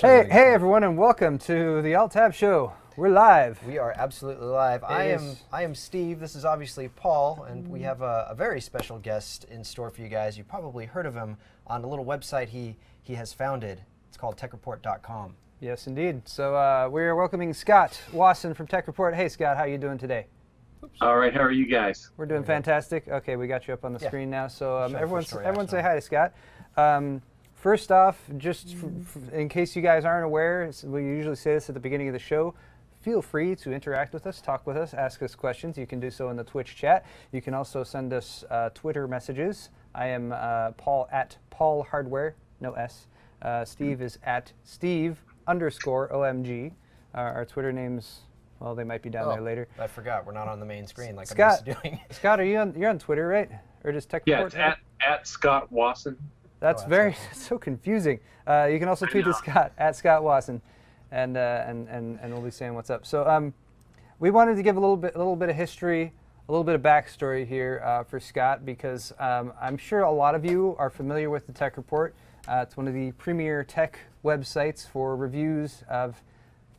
Hey everyone, and welcome to the Alt+Tab show. We're live. We are absolutely live. I am Steve. This is obviously Paul, and we have a very special guest in store for you guys. You probably heard of him on a little website he has founded. It's called TechReport.com. Yes, indeed. So we are welcoming Scott Wasson from TechReport. Hey, Scott, how are you doing today? Oops. All right, how are you guys? We're doing fantastic. Okay, we got you up on the screen now. So everyone say hi to Scott. First off, just in case you guys aren't aware, we usually say this at the beginning of the show, feel free to interact with us, talk with us, ask us questions. You can do so in the Twitch chat. You can also send us Twitter messages. I am Paul at Paul Hardware, no S. Steve is at Steve_OMG. Our Twitter names, well, they might be down there later. I forgot, we're not on the main screen like Scott, I'm used to doing. Scott, you're on Twitter, right? Or just TechReport? Yeah, it's at Scott Wasson. That's so confusing. You can also tweet to Scott at Scott Wasson, and we'll be saying what's up. So we wanted to give a little bit of history, a little bit of backstory here for Scott, because I'm sure a lot of you are familiar with the Tech Report. It's one of the premier tech websites for reviews of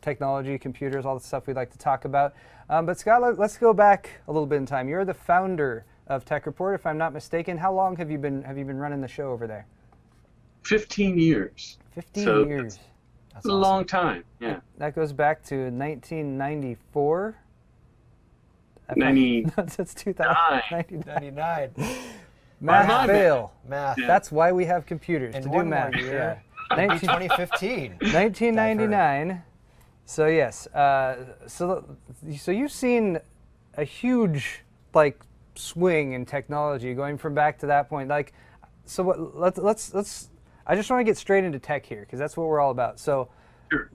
technology, computers, all the stuff we'd like to talk about. But Scott, let's go back a little bit in time. You're the founder of TechReport, if I'm not mistaken. How long have you been running the show over there? 15 years. 15 years. That's a long time. Yeah. That goes back to 1994. 90. That's 2099. Math fail. Math. Yeah. That's why we have computers, to do math. Yeah. 2015. 1999. So yes. So you've seen a huge swing in technology going from back to that point. So let's I just want to get straight into tech here, because that's what we're all about. So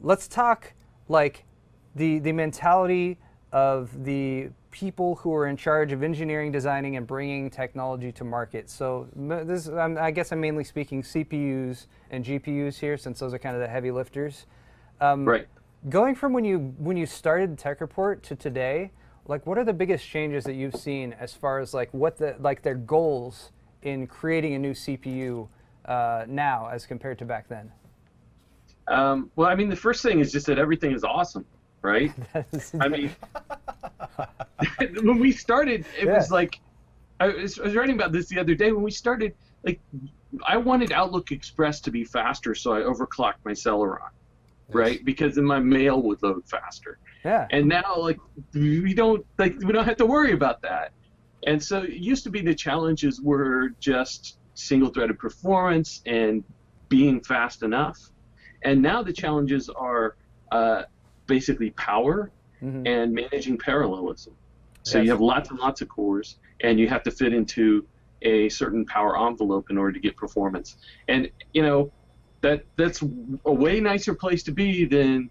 let's talk the mentality of the people who are in charge of engineering, designing, and bringing technology to market. So this, I guess I'm mainly speaking CPUs and GPUs here, since those are kind of the heavy lifters. Right. Going from when you started Tech Report to today, what are the biggest changes that you've seen as far as what their goals in creating a new CPU now as compared to back then? Well, I mean, the first thing is just that everything is awesome, right? I mean, when we started, it was I was writing about this the other day. When we started, I wanted Outlook Express to be faster, so I overclocked my Celeron, right? Because then my mail would load faster. Yeah. And now, we don't have to worry about that. And so it used to be the challenges were just single-threaded performance and being fast enough. And now the challenges are basically power and managing parallelism. So you have lots and lots of cores, and you have to fit into a certain power envelope in order to get performance. And that's a way nicer place to be than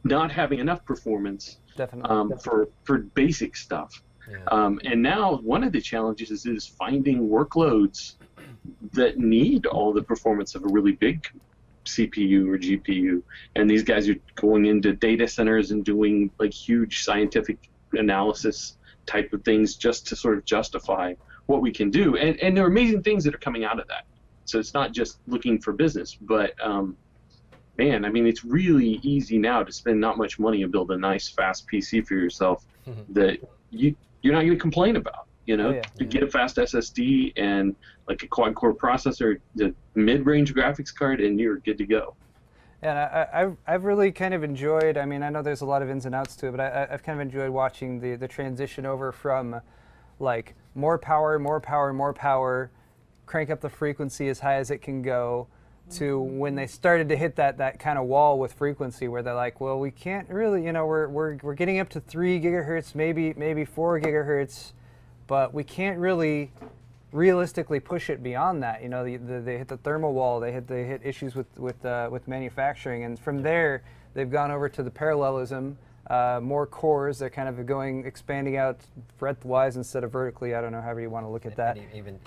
not having enough performance. Definitely. For basic stuff. Yeah. And now one of the challenges is finding workloads that need all the performance of a really big CPU or GPU. And these guys are going into data centers and doing huge scientific analysis type of things just to sort of justify what we can do. And there are amazing things that are coming out of that. So it's not just looking for business, but man, I mean, it's really easy now to spend not much money and build a nice, fast PC for yourself that you're not going to complain about. To get a fast SSD and a quad-core processor, the mid-range graphics card, and you're good to go. And I've really kind of enjoyed, I mean, I know there's a lot of ins and outs to it, but I've kind of enjoyed watching the transition over from more power, crank up the frequency as high as it can go, to when they started to hit that kind of wall with frequency, where they're like, well, we can't really, we're getting up to 3 gigahertz, maybe 4 gigahertz, but we can't really realistically push it beyond that. They hit the thermal wall, they hit issues with manufacturing, and from there they've gone over to the parallelism, more cores. They're kind of expanding out breadth-wise instead of vertically. I don't know, however you want to look at that. And even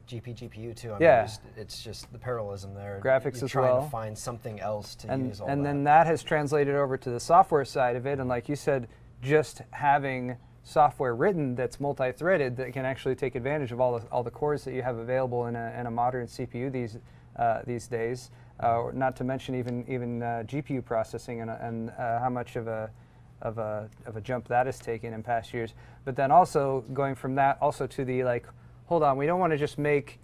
GPU too. I mean, it's just the parallelism there. Graphics You're as trying well. to find something else to use all and that. then that has translated over to the software side of it. And like you said, just having software written that's multi-threaded that can actually take advantage of all the cores that you have available in a modern CPU these days. Not to mention even GPU processing and how much of a jump that has taken in past years. But then also going from that also to the like, hold on, we don't want to just make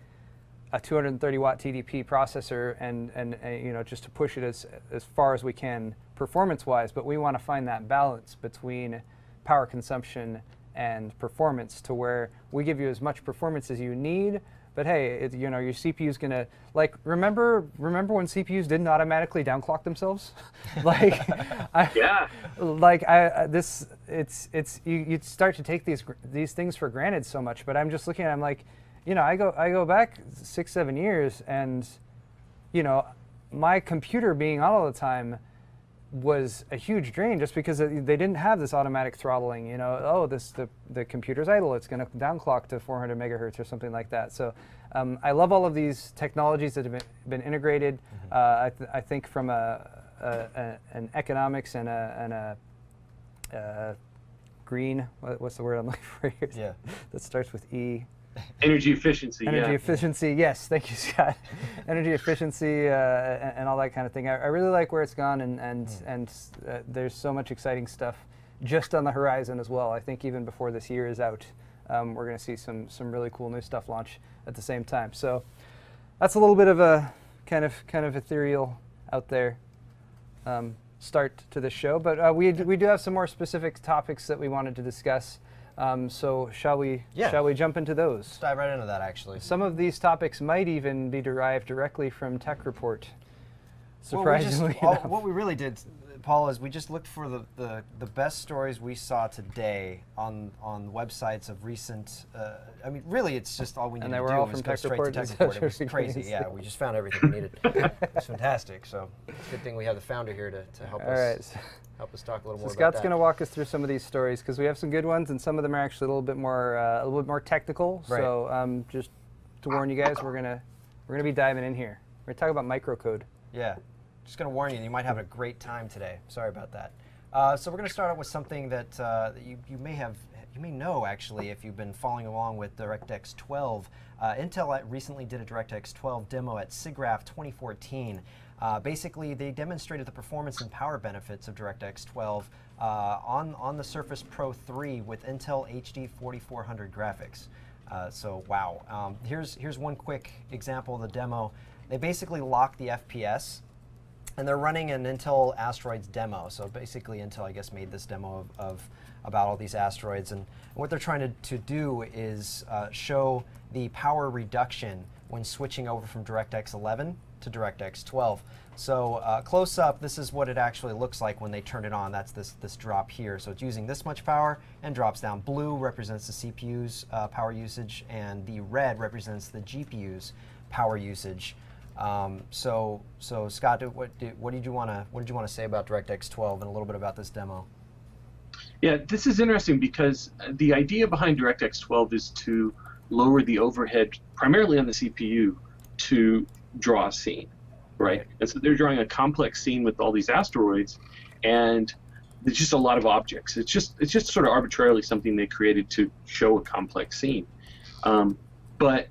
a 230 watt TDP processor and you know, just to push it as far as we can performance wise, but we want to find that balance between power consumption and performance to where we give you as much performance as you need, but hey, you know, your CPU is gonna, like, remember when CPUs didn't automatically downclock themselves? Like, you start to take these things for granted so much. But I'm just looking at, I'm like, you know, I go back 6-7 years, and you know, my computer being on all the time was a huge drain just because they didn't have this automatic throttling. You know, oh, the computer's idle, it's going to downclock to 400 megahertz or something like that. So I love all of these technologies that have been integrated. I think from an economics and a green, what's the word I'm looking for here? Yeah. That starts with E. Energy efficiency. Energy efficiency, yes, thank you, Scott. Energy efficiency and all that kind of thing. I really like where it's gone, and there's so much exciting stuff just on the horizon as well. I think even before this year is out, we're going to see some really cool new stuff launch at the same time. So that's a little bit of a kind of ethereal out there start to this show, but we do have some more specific topics that we wanted to discuss. So shall we jump into those? Let's dive right into that, actually. Some of these topics might even be derived directly from TechReport. Surprisingly, what we really did, Paul, is we just looked for the best stories we saw today on websites of recent. I mean, really, it's just all we needed to do was go straight to TechReport. It was crazy. Yeah, we just found everything we needed. It's fantastic. So it's a good thing we have the founder here to help us. Help us talk a little more about that. Scott's going to walk us through some of these stories because we have some good ones, and some of them are actually a little bit more technical. Right. So just to warn you guys, we're gonna be diving in here. We're gonna talk about microcode. Yeah, just going to warn you, you might have a great time today. Sorry about that. So we're going to start out with something that you may know actually if you've been following along with DirectX 12. Intel recently did a DirectX 12 demo at SIGGRAPH 2014. Basically, they demonstrated the performance and power benefits of DirectX 12 on the Surface Pro 3 with Intel HD 4400 graphics. So wow. Here's one quick example of the demo. They basically lock the FPS, and they're running an Intel Asteroids demo. So basically, Intel, I guess, made this demo of about all these asteroids, and what they're trying to do is show the power reduction when switching over from DirectX 11 to DirectX 12. So close up, this is what it actually looks like when they turn it on. That's this drop here. So it's using this much power and drops down. Blue represents the CPU's power usage, and the red represents the GPU's power usage. So Scott, what did you want to say about DirectX 12 and a little bit about this demo? Yeah, this is interesting because the idea behind DirectX 12 is to lower the overhead primarily on the CPU to draw a scene, right? And so they're drawing a complex scene with all these asteroids, and there's just a lot of objects. It's just sort of arbitrarily something they created to show a complex scene. But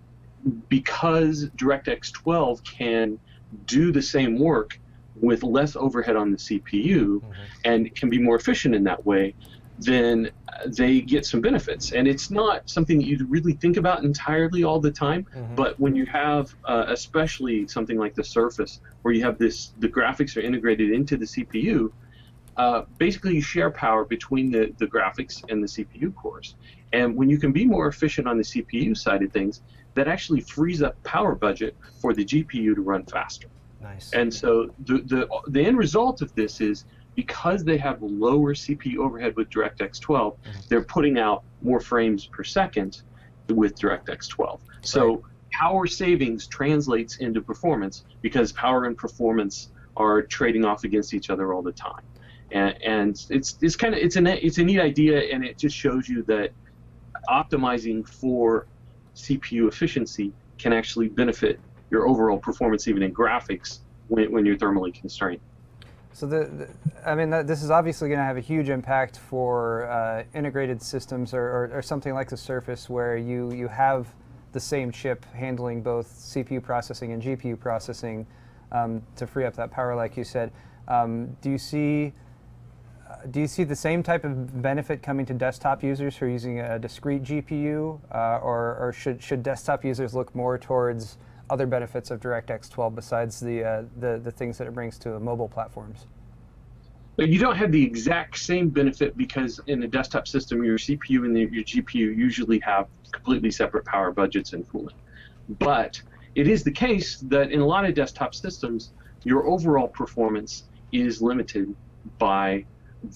because DirectX 12 can do the same work with less overhead on the CPU and can be more efficient in that way, then they get some benefits. And it's not something that you really think about entirely all the time, but when you have especially something like the Surface, where you have the graphics are integrated into the CPU, basically you share power between the graphics and the CPU cores. And when you can be more efficient on the CPU side of things, that actually frees up power budget for the GPU to run faster. Nice. And so the end result of this is, because they have lower CPU overhead with DirectX 12, they're putting out more frames per second with DirectX 12. So power savings translates into performance because power and performance are trading off against each other all the time. And it's a neat idea, and it just shows you that optimizing for CPU efficiency can actually benefit your overall performance even in graphics when you're thermally constrained. So I mean, this is obviously going to have a huge impact for integrated systems or something like the Surface, where you have the same chip handling both CPU processing and GPU processing to free up that power, like you said. Do you see the same type of benefit coming to desktop users who are using a discrete GPU, or should desktop users look more towards other benefits of DirectX 12 besides the things that it brings to mobile platforms? But you don't have the exact same benefit because in a desktop system, your CPU and your GPU usually have completely separate power budgets and cooling. But it is the case that in a lot of desktop systems, your overall performance is limited by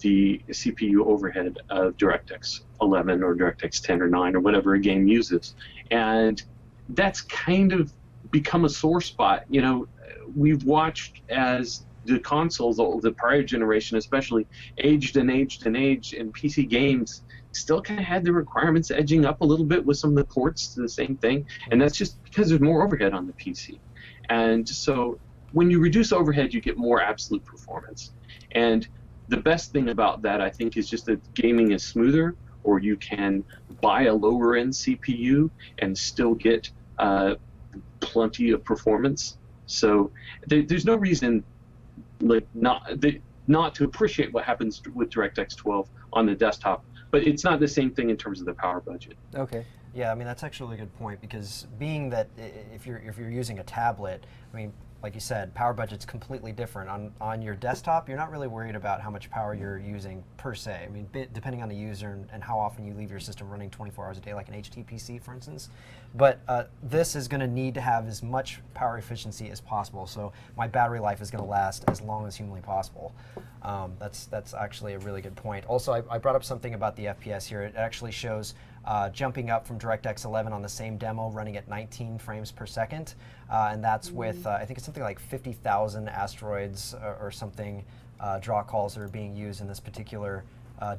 the CPU overhead of DirectX 11 or DirectX 10 or 9 or whatever a game uses. And that's kind of become a sore spot. You know, we've watched as the consoles, the prior generation especially, aged and aged and aged, and PC games still kind of had the requirements edging up a little bit with some of the ports to the same thing, and that's just because there's more overhead on the PC. And so when you reduce overhead, you get more absolute performance. And the best thing about that, I think, is just that gaming is smoother, or you can buy a lower-end CPU and still get plenty of performance. So there's no reason like not to appreciate what happens with DirectX 12 on the desktop, but it's not the same thing in terms of the power budget. Okay. Yeah, I mean that's actually a good point, because being that if you're using a tablet, I mean, like you said, power budget's completely different. On your desktop, you're not really worried about how much power you're using per se. I mean, depending on the user and how often you leave your system running 24 hours a day, like an HTPC, for instance. But this is going to need to have as much power efficiency as possible. So my battery life is going to last as long as humanly possible. That's actually a really good point. Also, I brought up something about the FPS here. It actually shows jumping up from DirectX 11 on the same demo, running at 19 frames per second, and that's with I think it's something like 50,000 asteroids or something draw calls that are being used in this particular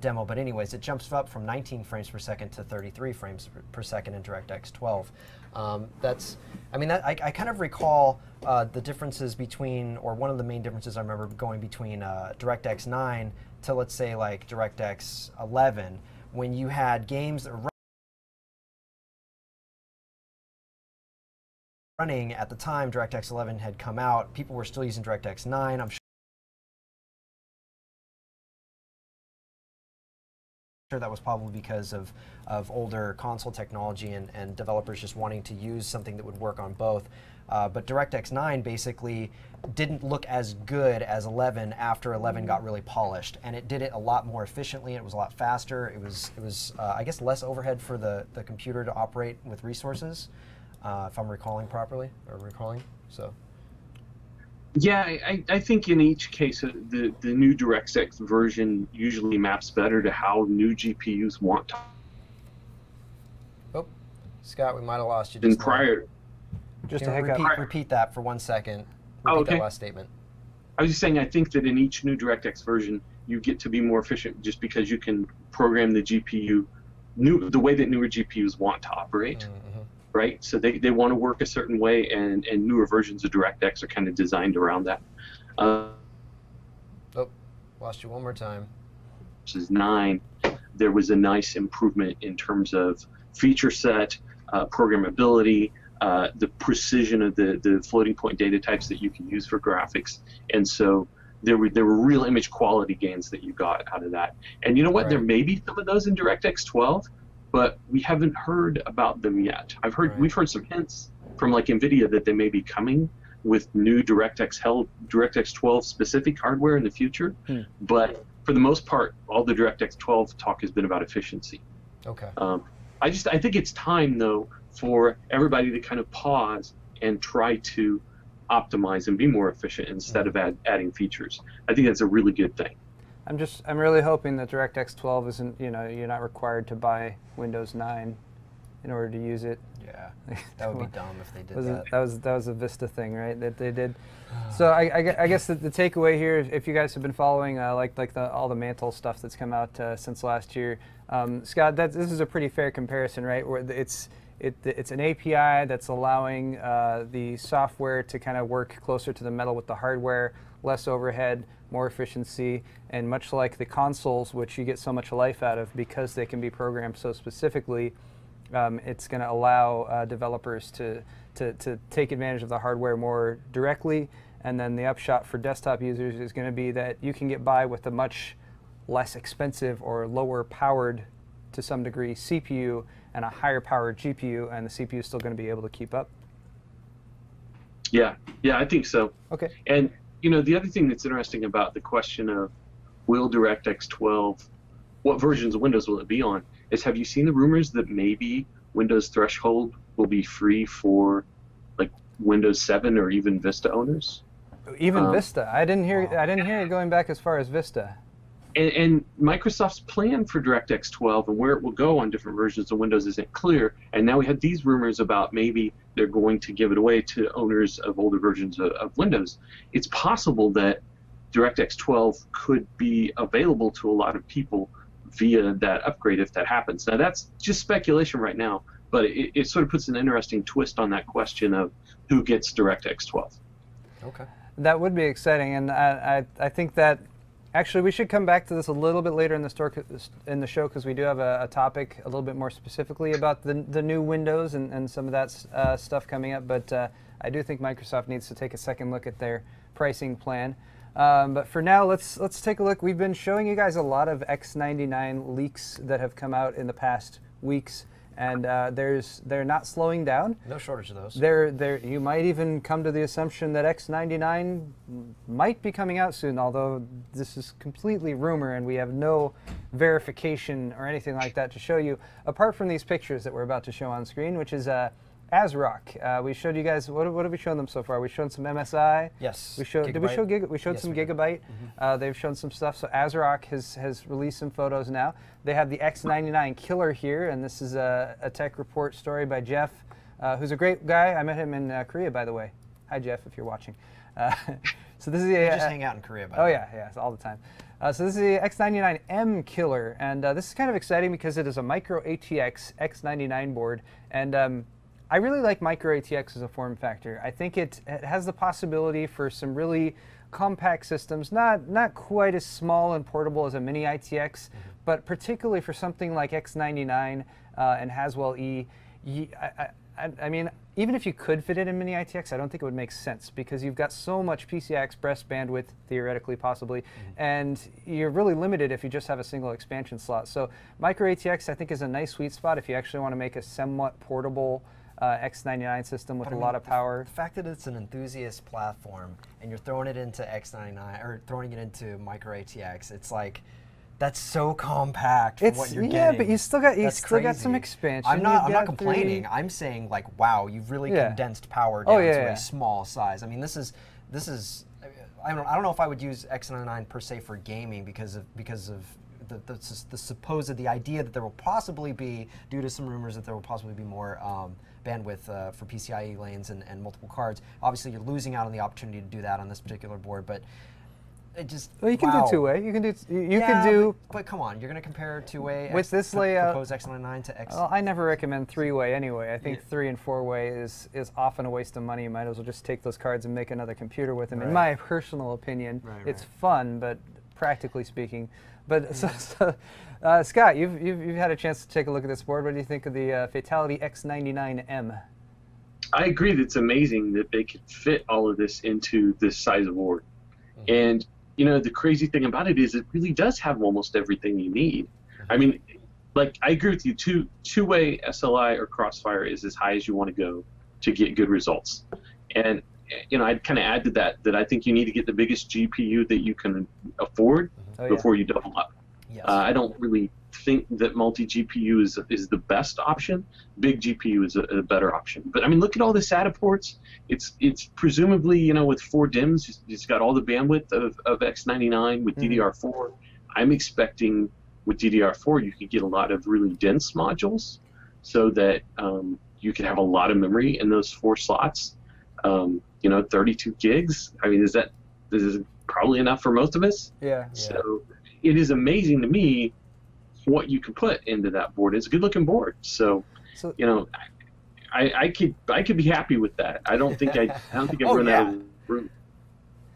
demo. But anyways, it jumps up from 19 frames per second to 33 frames per second in DirectX 12. I mean, I kind of recall the differences between, or one of the main differences I remember going between DirectX 9 to, let's say, like DirectX 11, when you had games that were running at the time DirectX 11 had come out. People were still using DirectX 9. I'm sure that was probably because of older console technology and developers just wanting to use something that would work on both. But DirectX 9 basically didn't look as good as 11 after 11 got really polished, and it did it a lot more efficiently. It was a lot faster. It was I guess less overhead for the computer to operate with resources, if I'm recalling properly, so. Yeah, I think in each case the new DirectX version usually maps better to how new GPUs want to. Oh, Scott, we might have lost you. In prior. Just a hiccup. Repeat that for 1 second. Okay. That last statement. I was just saying, I think that in each new DirectX version, you get to be more efficient just because you can program the GPU the way that newer GPUs want to operate, right? So they want to work a certain way, and newer versions of DirectX are kind of designed around that. Oh, lost you one more time. This is 9. There was a nice improvement in terms of feature set, programmability, the precision of the floating point data types that you can use for graphics, and so there were real image quality gains that you got out of that. And you know what? Right. There may be some of those in DirectX 12, but we haven't heard about them yet. We've heard some hints from like Nvidia that they may be coming with new DirectX 12 specific hardware in the future. But for the most part, all the DirectX 12 talk has been about efficiency. Okay. I think it's time though for everybody to kind of pause and try to optimize and be more efficient instead of adding features. I think that's a really good thing. I'm really hoping that DirectX 12 isn't, you're not required to buy Windows 9 in order to use it. Yeah, that would be dumb if they did that. That was a Vista thing, right? That they did. So I guess the takeaway here, if you guys have been following all the Mantle stuff that's come out since last year, Scott, this is a pretty fair comparison, right? Where it's an API that's allowing the software to kind of work closer to the metal with the hardware, less overhead, more efficiency, and much like the consoles, which you get so much life out of because they can be programmed so specifically, it's going to allow developers to take advantage of the hardware more directly. And then the upshot for desktop users is going to be that you can get by with a much less expensive or lower powered, to some degree, CPU and a higher powered GPU, and the CPU is still going to be able to keep up. Yeah, I think so. Okay. And the other thing that's interesting about the question of will DirectX 12, what versions of Windows will it be on, is have you seen the rumors that maybe Windows Threshold will be free for like Windows 7 or even Vista owners? Even Vista. I didn't hear it going back as far as Vista. And Microsoft's plan for DirectX 12 and where it will go on different versions of Windows isn't clear. And now we have these rumors about maybe they're going to give it away to owners of older versions of Windows. It's possible that DirectX 12 could be available to a lot of people via that upgrade if that happens. Now that's just speculation right now, but it sort of puts an interesting twist on that question of who gets DirectX 12. Okay. That would be exciting, and I think that actually we should come back to this a little bit later in the show, because we do have a topic a little bit more specifically about the new Windows and some of that stuff coming up. But I do think Microsoft needs to take a second look at their pricing plan. But for now, let's take a look. We've been showing you guys a lot of X99 leaks that have come out in the past weeks, and they're not slowing down. No shortage of those. You might even come to the assumption that X99 might be coming out soon, although this is completely rumor and we have no verification or anything like that to show you, apart from these pictures that we're about to show on screen, which is ASRock. We showed you guys, what have we shown them so far? We've shown some MSI. Yes. Did we show we showed some Gigabyte. Mm-hmm. They've shown some stuff. So ASRock has released some photos now. They have the X99 killer here, and this is a TechReport story by Geoff, who's a great guy. I met him in Korea, by the way. Hi, Geoff, if you're watching. So this is we just hang out in Korea, by the way. Yeah, all the time. So this is the X99M killer, and this is kind of exciting because it is a microATX X99 board, and I really like microATX as a form factor. I think it has the possibility for some really compact systems, not quite as small and portable as a mini ITX, but particularly for something like X99 and Haswell-E. I mean, even if you could fit it in mini ITX, I don't think it would make sense, because you've got so much PCI Express bandwidth, theoretically, possibly, and you're really limited if you just have a single expansion slot. So microATX, I think, is a nice sweet spot if you actually want to make a somewhat portable X99 system with a lot of power. The fact that it's an enthusiast platform and you're throwing it into X99 or throwing it into microATX, it's like, that's so compact for what you're getting. Yeah, but you still got some expansion. I'm not complaining. I'm saying, like, wow, you've really condensed power down to a small size. I mean, this is I don't know if I would use X99 per se for gaming because of the idea that there will possibly be, due to some rumors, that there will possibly be more bandwidth for PCIe lanes and multiple cards. Obviously, you're losing out on the opportunity to do that on this particular board, but it just you can do two-way. You can do But come on, you're going to compare two-way with this layout, proposed X99 to X. Well, I never recommend three-way anyway. I think 3- and 4-way is often a waste of money. You might as well just take those cards and make another computer with them. In my personal opinion, it's fun, but practically speaking. But Scott, you've had a chance to take a look at this board. What do you think of the Fatality X99M? I agree that it's amazing that they could fit all of this into this size of board. And the crazy thing about it is it really does have almost everything you need. I mean, like, I agree with you. Two-way SLI or Crossfire is as high as you want to go to get good results. And I'd kind of add to that I think you need to get the biggest GPU that you can afford before you double up. Yes. I don't really think that multi-GPU is the best option. Big GPU is a better option. But I mean, look at all the SATA ports. It's presumably, with 4 DIMMs, it's got all the bandwidth of X99 with DDR4. I'm expecting with DDR4 you could get a lot of really dense modules, so that you could have a lot of memory in those 4 slots. 32 gigs. I mean, this is probably enough for most of us. Yeah. So it is amazing to me what you can put into that board. It's a good-looking board. So I could be happy with that. I don't think I'd run out of room.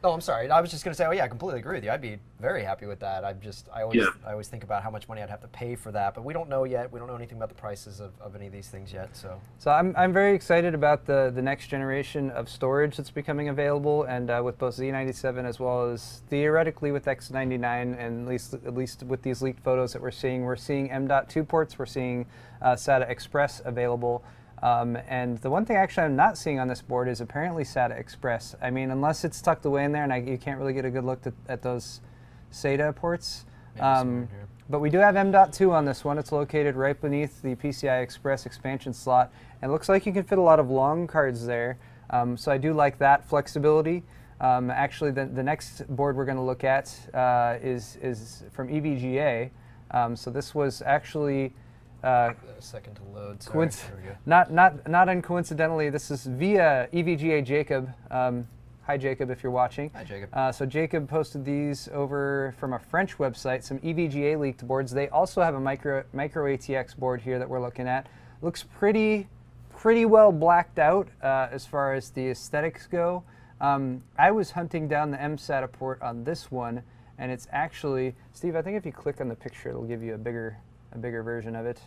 Oh, I'm sorry. I was just going to say, oh yeah, I completely agree with you. I'd be very happy with that. I always think about how much money I'd have to pay for that, but we don't know yet. We don't know anything about the prices of any of these things yet. So I'm very excited about the next generation of storage that's becoming available, and with both Z97 as well as theoretically with X99, and at least with these leaked photos that we're seeing M.2 ports, we're seeing SATA Express available. And the one thing actually I'm not seeing on this board is apparently SATA Express. I mean, unless it's tucked away in there and you can't really get a good look at those SATA ports. But we do have M.2 on this one. It's located right beneath the PCI Express expansion slot. And it looks like you can fit a lot of long cards there. So I do like that flexibility. Actually, the next board we're going to look at is from Evga. So this was actually... a second to load. Sorry. Not uncoincidentally, this is via Evga Jacob. Hi Jacob, if you're watching. Hi Jacob. So Jacob posted these over from a French website, some Evga leaked boards. They also have a microATX board here that we're looking at. Looks pretty well blacked out as far as the aesthetics go. I was hunting down the mSATA port on this one, and it's actually, Steve, I think if you click on the picture, it'll give you a bigger version of it.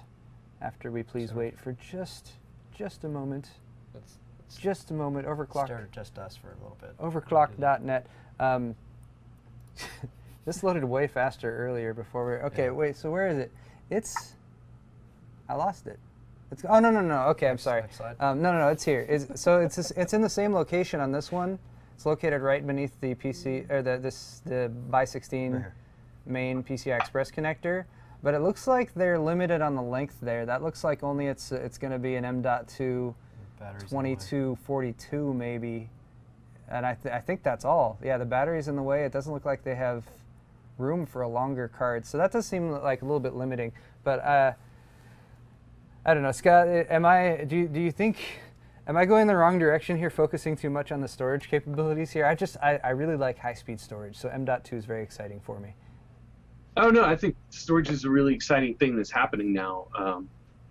After we please wait for just a moment. Just a moment. Overclock. Started just us for a little bit. Overclock.net. This loaded way faster earlier before we. Okay, wait. So where is it? I lost it. Oh no. Okay, I'm sorry. No. It's here. So it's in the same location on this one. It's located right beneath the PC or the by 16 main PCI Express connector. But it looks like they're limited on the length there. That looks like only it's going to be an M.2 2242 maybe. And I think that's all. Yeah, the battery's in the way. It doesn't look like they have room for a longer card. So that does seem like a little bit limiting. But I don't know, Scott, do you think, am I going the wrong direction here, focusing too much on the storage capabilities here? I really like high-speed storage, so M.2 is very exciting for me. Oh no, I think storage is a really exciting thing that's happening now.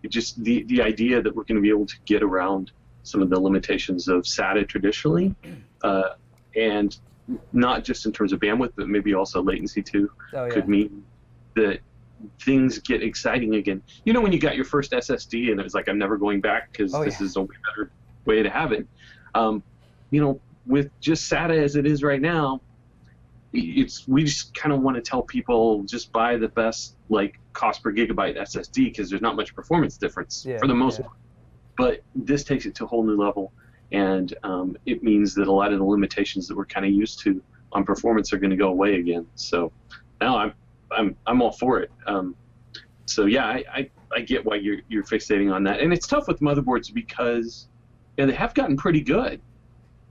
Just the idea that we're going to be able to get around some of the limitations of SATA traditionally, and not just in terms of bandwidth, but maybe also latency too, could mean that things get exciting again. You know, when you got your first SSD and it was like, I'm never going back because this is a better way to have it. You know, with just SATA as it is right now, we just kind of want to tell people just buy the best cost per gigabyte SSD because there's not much performance difference for the most part. But this takes it to a whole new level, and it means that a lot of the limitations that we're kind of used to on performance are going to go away again. So now I'm all for it. So yeah, I get why you're fixating on that, and it's tough with motherboards because they have gotten pretty good.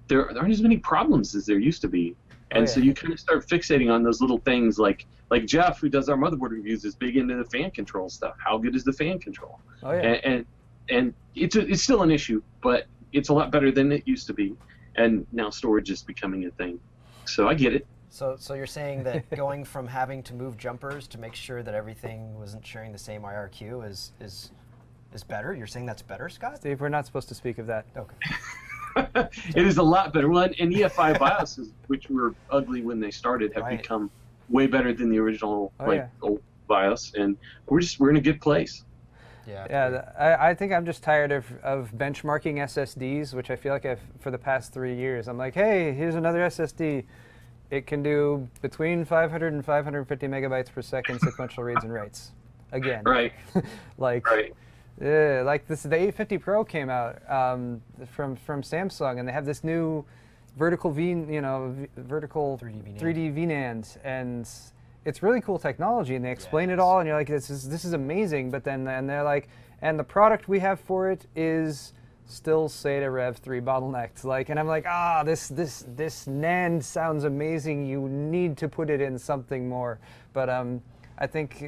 There aren't as many problems as there used to be. And so you kind of start fixating on those little things like Geoff, who does our motherboard reviews, is big into the fan control stuff. How good is the fan control? And it's still an issue, but it's a lot better than it used to be. And now storage is becoming a thing. So I get it. So you're saying that going from having to move jumpers to make sure that everything wasn't sharing the same IRQ is better? You're saying that's better, Scott? Steve, we're not supposed to speak of that. Okay. It is a lot better. Well, and EFI BIOSes, which were ugly when they started, have become way better than the original old BIOS, and we're in a good place. I think I'm just tired of benchmarking SSDs, which I feel like for the past 3 years. I'm like, hey, here's another SSD. It can do between 500 and 550 megabytes per second sequential reads and writes. Again. Right. Yeah, like this, the 850 Pro came out from Samsung, and they have this new vertical vertical 3D VNAND, and it's really cool technology, and they explain it all, and you're like, this is amazing. But then they're like, and the product we have for it is still SATA Rev 3 bottlenecked. And I'm like, this NAND sounds amazing. You need to put it in something more. But I think,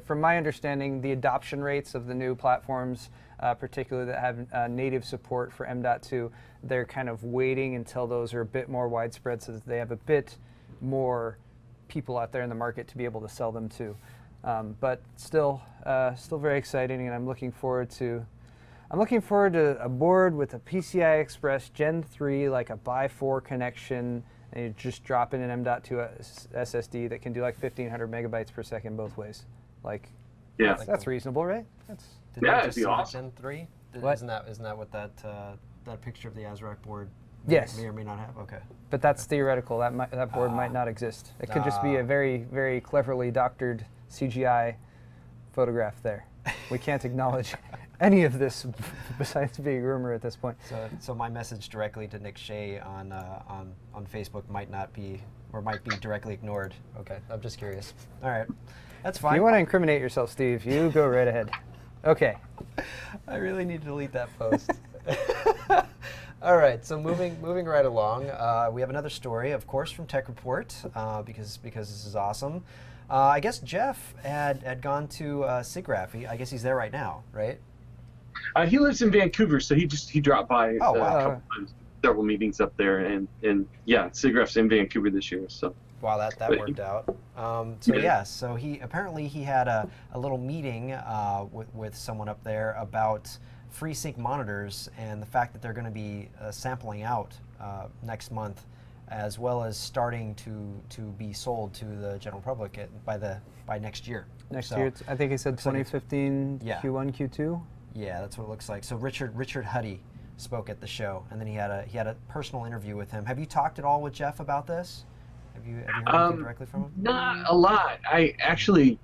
from my understanding, the adoption rates of the new platforms, particularly that have native support for M.2, they're kind of waiting until those are a bit more widespread so that they have a bit more people out there in the market to be able to sell them to. But still very exciting, and I'm looking forward to a board with a PCI Express Gen 3, like a by 4 connection, and you just drop in an M.2 SSD that can do like 1,500 megabytes per second both ways. Like, yeah, that's reasonable, right? Yeah, it'd be awesome. Gen 3? Isn't that what that picture of the ASRock board may or may not have? Okay. But that's theoretical. That board might not exist. It could just be a very, very cleverly doctored CGI photograph there. We can't acknowledge any of this besides being rumor at this point. So my message directly to Nick Shea on Facebook might not be, or might be directly ignored. Okay, I'm just curious. All right, that's fine. If you want to incriminate yourself, Steve, you go right ahead. Okay. I really need to delete that post. All right, so moving right along, we have another story, of course, from TechReport, because this is awesome. I guess Geoff had gone to SIGGRAPH. I guess he's there right now, right? He lives in Vancouver, so he dropped by a couple times, several meetings up there, and yeah, SIGGRAPH's in Vancouver this year. So wow, that worked out. So he apparently had a little meeting with someone up there about FreeSync monitors and the fact that they're going to be sampling out next month, as well as starting to be sold to the general public by next year. Next year, I think he said 2015 Q1, Q2. Yeah, that's what it looks like. So Richard Huddy spoke at the show, and then he had a personal interview with him. Have you talked at all with Geoff about this? Have you heard anything directly from him? Not a lot. I actually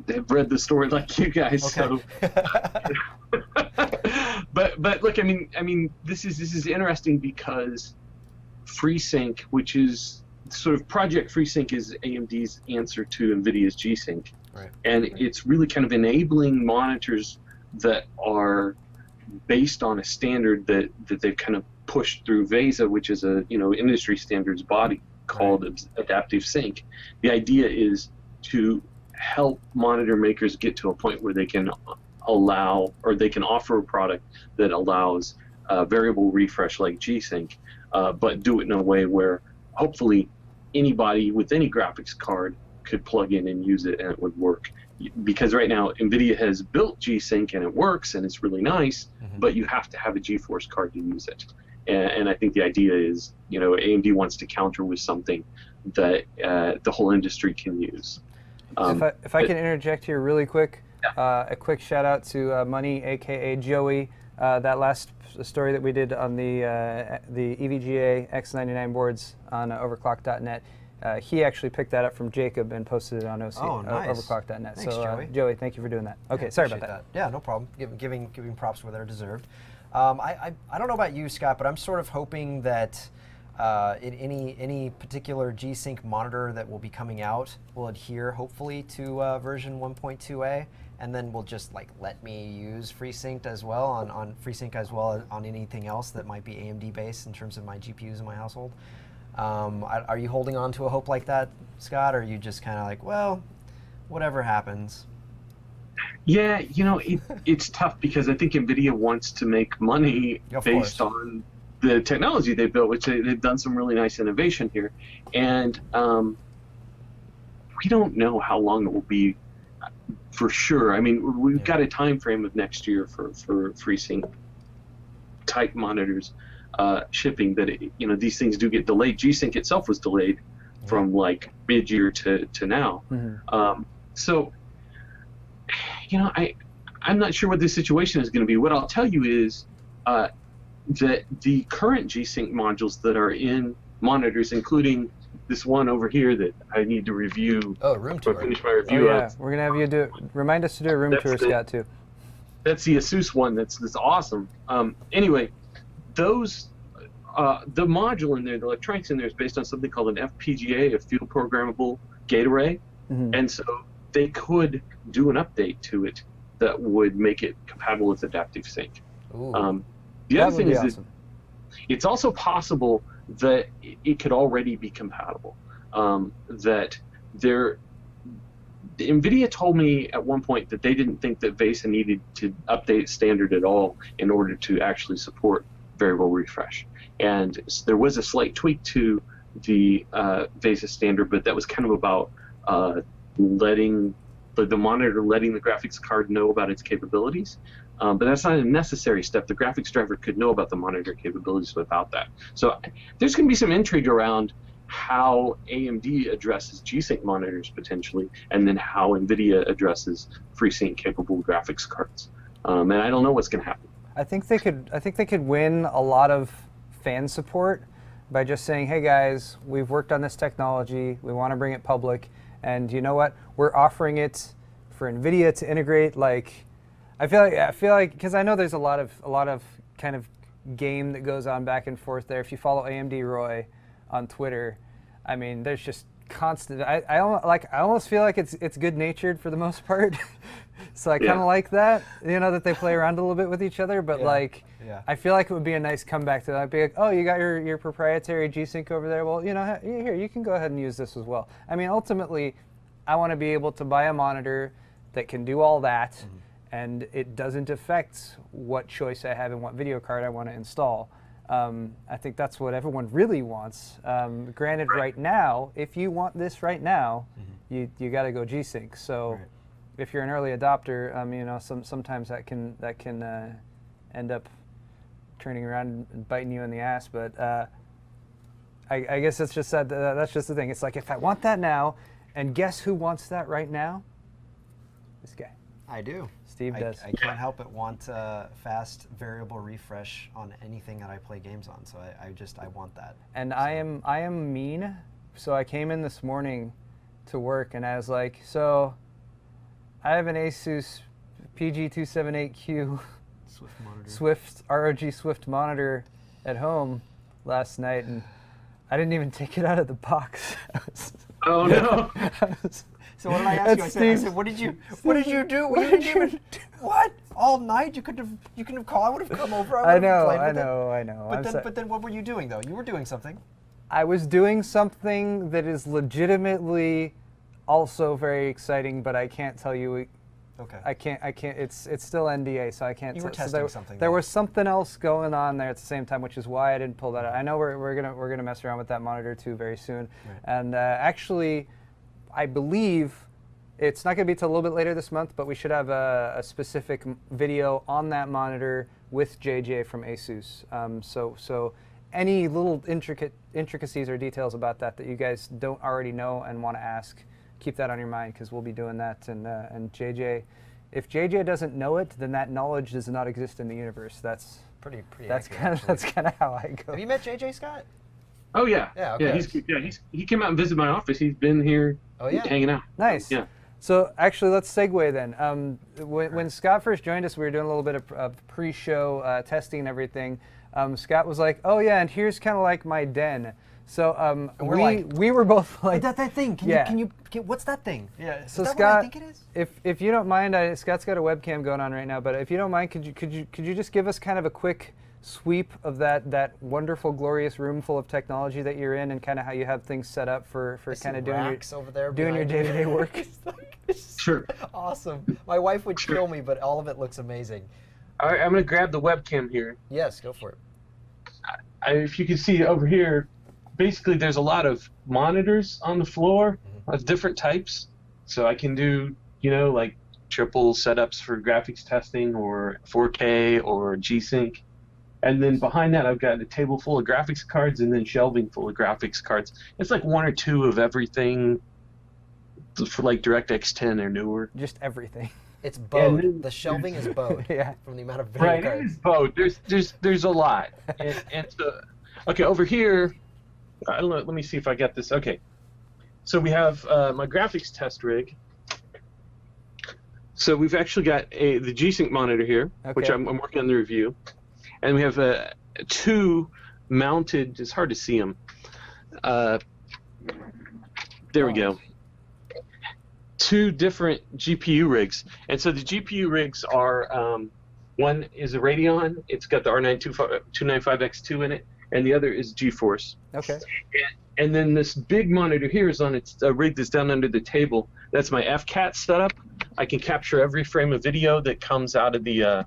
have read the story like you guys. Okay. So. but look, I mean, this is interesting because FreeSync, which is sort of Project FreeSync, is AMD's answer to Nvidia's G-Sync, right. And it's really kind of enabling monitors that are based on a standard that they've kind of pushed through VESA, which is a industry standards body called Adaptive Sync. The idea is to help monitor makers get to a point where they can allow, or they can offer a product that allows variable refresh like G-Sync, but do it in a way where hopefully anybody with any graphics card could plug in and use it and it would work. Because right now Nvidia has built G-Sync and it works and it's really nice, but you have to have a GeForce card to use it. And I think the idea is, AMD wants to counter with something that the whole industry can use. If I can interject here really quick, a quick shout out to Money, aka Joey. That last story that we did on the EVGA X99 boards on overclock.net, he actually picked that up from Jacob and posted it on overclock.net. Thanks, so Joey, thank you for doing that. Okay, sorry about that. Yeah, no problem. Giving props where they're deserved. I don't know about you, Scott, but I'm sort of hoping that in any particular G-Sync monitor that will be coming out will adhere hopefully to version 1.2a, and then will just let me use FreeSync as well on FreeSync as well on anything else that might be AMD based in terms of my GPUs in my household. Are you holding on to a hope like that, Scott, or are you just kind of like, well, whatever happens? Yeah, it's tough because I think Nvidia wants to make money based on the technology they built, which they've done some really nice innovation here, and we don't know how long it will be for sure. I mean, we've got a time frame of next year for FreeSync type monitors shipping, but these things do get delayed. G-Sync itself was delayed from mid-year to now. So I'm not sure what the situation is going to be. What I'll tell you is that the current G-Sync modules that are in monitors, including this one over here that I need to review. Oh, room tour. Finish my review. Oh, yeah, we're gonna have you remind us to do a room tour, Scott, too. That's the Asus one. That's awesome. Anyway, those the module in there, the electronics in there, is based on something called an FPGA, a field programmable gate array, and so they could do an update to it that would make it compatible with Adaptive Sync. The other thing is that it's also possible that it could already be compatible. NVIDIA told me at one point that they didn't think that VESA needed to update standard at all in order to actually support variable refresh. And there was a slight tweak to the VESA standard, but that was kind of about letting the monitor letting the graphics card know about its capabilities. But that's not a necessary step. The graphics driver could know about the monitor capabilities without that. So there's going to be some intrigue around how AMD addresses G-Sync monitors potentially, and then how Nvidia addresses FreeSync capable graphics cards. And I don't know what's going to happen. I think they could win a lot of fan support by just saying, "Hey guys, we've worked on this technology. We want to bring it public, and you know what? We're offering it for Nvidia to integrate." Like, I feel like because I know there's a lot of kind of game that goes on back and forth there. If you follow AMD Roy on Twitter, I mean, there's just constant. I almost feel like it's good natured for the most part. So I kind of like that, you know, that they play around a little bit with each other. But I feel like it would be a nice comeback to that. Be like, oh, you got your proprietary G-Sync over there. Well, you know, here, you can go ahead and use this as well. I mean, ultimately, I want to be able to buy a monitor that can do all that, and it doesn't affect what choice I have and what video card I want to install. I think that's what everyone really wants. Granted, right now, if you want this right now, you got to go G-Sync. So if you're an early adopter, you know, sometimes that can end up turning around and biting you in the ass. But I guess it's just that's just the thing. It's like, if I want that now, and guess who wants that right now? This guy. I do. Steve does. I can't help but want fast variable refresh on anything that I play games on. So I want that. And so. I am mean. So I came in this morning to work, and I was like, so I have an ASUS PG278Q ROG Swift monitor at home last night, and I didn't even take it out of the box. Oh no! So what did I ask you? I said, what did you do? You didn't even what? All night? You couldn't have called. I would have come over. I know. But then what were you doing though? You were doing something. I was doing something that is legitimately also very exciting, but I can't tell you. Okay. I can't. It's still NDA, so I can't. You were testing something. There was something else going on there at the same time, which is why I didn't pull that out. I know we're gonna mess around with that monitor too very soon, and actually, I believe it's not gonna be till a little bit later this month, but we should have a specific video on that monitor with JJ from ASUS. So any little intricacies or details about that you guys don't already know and want to ask, keep that on your mind, because we'll be doing that. And JJ, if JJ doesn't know it, then that knowledge does not exist in the universe. That's pretty. That's kind of how I go. Have you met JJ, Scott? Oh yeah. Yeah. Okay. He came out and visited my office. He's been here. Oh yeah. Hanging out. Nice. Yeah. So actually, let's segue then. When Scott first joined us, we were doing a little bit of pre-show testing and everything. Scott was like, "Oh yeah, and here's kind of like my den." So we were both like, that thing. Can you what's that thing? Yeah. So is that Scott, what I think it is? if you don't mind, Scott's got a webcam going on right now, but if you don't mind, could you just give us kind of a quick sweep of that wonderful, glorious room full of technology that you're in, and kind of how you have things set up for kind of doing your day-to-day work? Sure. Awesome. My wife would kill me, but all of it looks amazing. All right, I'm going to grab the webcam here. Yes, go for it. If you can see over here, basically there's a lot of monitors on the floor of different types. So I can do, like triple setups for graphics testing, or 4K, or G-Sync. And then behind that, I've got a table full of graphics cards, and then shelving full of graphics cards. It's like one or two of everything for like DirectX 10 or newer. Just everything. It's bowed. The shelving is bowed. Yeah. From the amount of video cards. Right, it is bowed. There's a lot. And so, okay, over here, I don't know, let me see if I get this. Okay. So we have my graphics test rig. So we've actually got the G-Sync monitor here, which I'm working on the review. And we have two mounted, it's hard to see them. There we go. Two different GPU rigs. And so the GPU rigs are, one is a Radeon, it's got the R9 295X2 in it, and the other is GeForce. Okay. And then this big monitor here is on a rig that's down under the table. That's my FCAT setup. I can capture every frame of video that comes out of the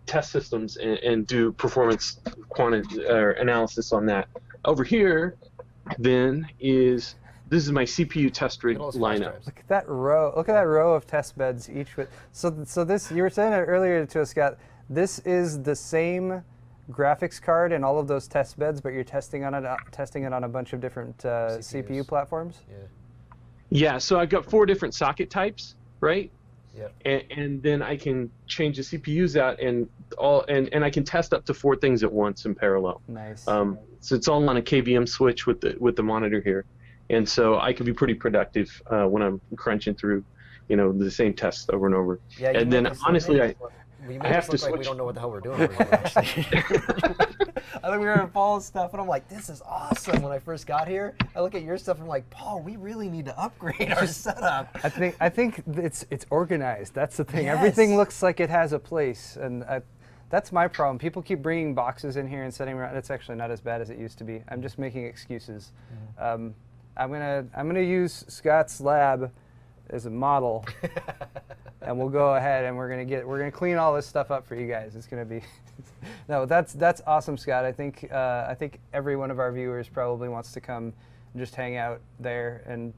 test systems and do performance analysis on that. Over here, then this is my CPU test rig lineup. Look at that row! Look at that row of test beds, each with. So this, you were saying it earlier to us, Scott. This is the same graphics card and all of those test beds, but you're testing it on a bunch of different CPU platforms? Yeah. Yeah, so I've got 4 different socket types, right? Yeah. And then I can change the CPUs out and I can test up to 4 things at once in parallel. Nice. So it's all on a KVM switch with the monitor here, and so I can be pretty productive when I'm crunching through, the same tests over and over. Yeah. And then honestly, I have to switch. Like we don't know what the hell we're doing. Actually. I think we were in Paul's stuff, and I'm like, this is awesome. When I first got here, I look at your stuff, and I'm like, Paul, we really need to upgrade our setup. I think it's organized. That's the thing. Yes. Everything looks like it has a place, and that's my problem. People keep bringing boxes in here and setting around. It's actually not as bad as it used to be. I'm just making excuses. I'm gonna use Scott's lab as a model, and we'll go ahead and we're gonna clean all this stuff up for you guys. It's gonna be no, that's awesome, Scott. I think every one of our viewers probably wants to come and just hang out there and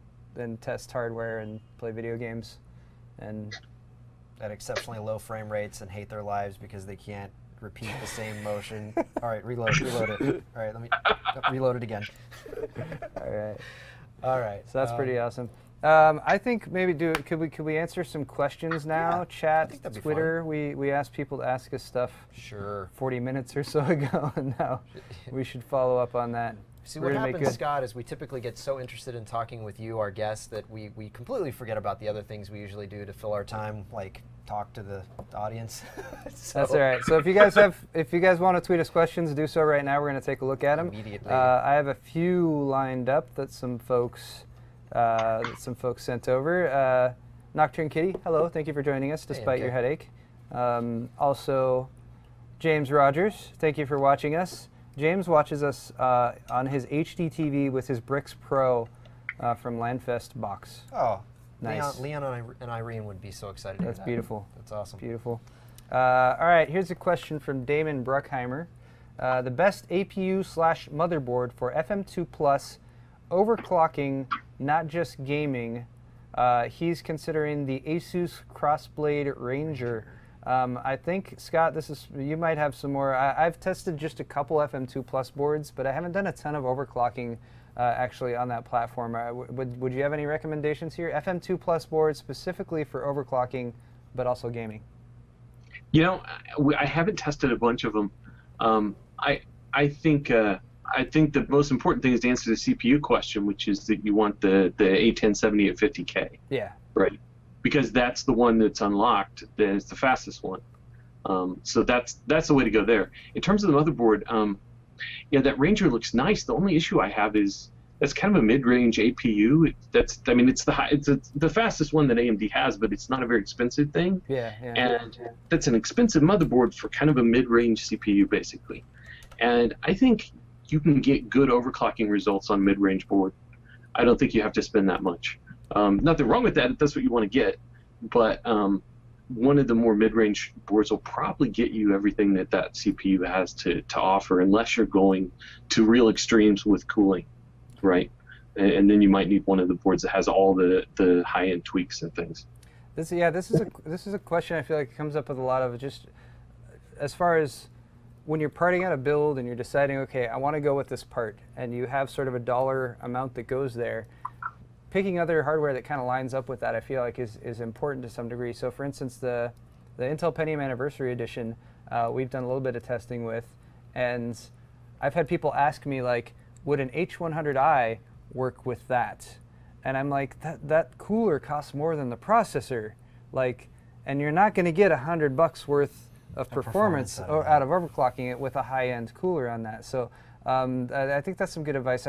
test hardware and play video games, and at exceptionally low frame rates and hate their lives because they can't repeat the same motion. All right, reload it. All right, let me reload it again. All right. So that's pretty awesome. I think maybe could we answer some questions now? Yeah, Chat, Twitter. We asked people to ask us stuff. Sure. 40 minutes or so ago, and now we should follow up on that. See, what happens, Scott, is we typically get so interested in talking with you, our guests, that we completely forget about the other things we usually do to fill our time, like talk to the audience. So that's all right. So if you guys want to tweet us questions, do so right now. We're going to take a look at them. Immediately. I have a few lined up that some folks sent over. Nocturne Kitty, hello. Thank you for joining us despite your headache. Also, James Rogers, thank you for watching us. James watches us on his HD TV with his Brix Pro from Landfest box. Oh, nice. Leon and Irene would be so excited. That's beautiful. That's awesome. Beautiful. All right, here's a question from Damon Bruckheimer. The best APU/motherboard for FM2+ overclocking, not just gaming. He's considering the Asus Crossblade Ranger. I think, Scott, you might have some more. I've tested just a couple FM2+ boards, but I haven't done a ton of overclocking actually on that platform. Would you have any recommendations here? FM2+ boards specifically for overclocking, but also gaming. I haven't tested a bunch of them. I think the most important thing is to answer the CPU question, which is that you want the A1070 at 50K. Yeah. Right. Because that's the one that's unlocked. That is the fastest one. So that's the way to go there. In terms of the motherboard, that Ranger looks nice. The only issue I have is that's kind of a mid-range APU. It's the fastest one that AMD has, but it's not a very expensive thing. Yeah. And that's an expensive motherboard for kind of a mid-range CPU, basically. And I think you can get good overclocking results on mid-range board. I don't think you have to spend that much. Nothing wrong with that if that's what you want to get, but one of the more mid-range boards will probably get you everything that CPU has to offer, unless you're going to real extremes with cooling, right? And then you might need one of the boards that has all the high-end tweaks and things. This is a question I feel like comes up with a lot of just as far as when you're parting out a build and you're deciding, okay, I want to go with this part, and you have sort of a dollar amount that goes there. Picking other hardware that kind of lines up with that, I feel like is important to some degree. So for instance, the Intel Pentium Anniversary Edition, we've done a little bit of testing with, and I've had people ask me, like, would an H100i work with that? And I'm like, that cooler costs more than the processor, like, and you're not going to get $100 worth of performance out of overclocking it with a high-end cooler on that. So I think that's some good advice.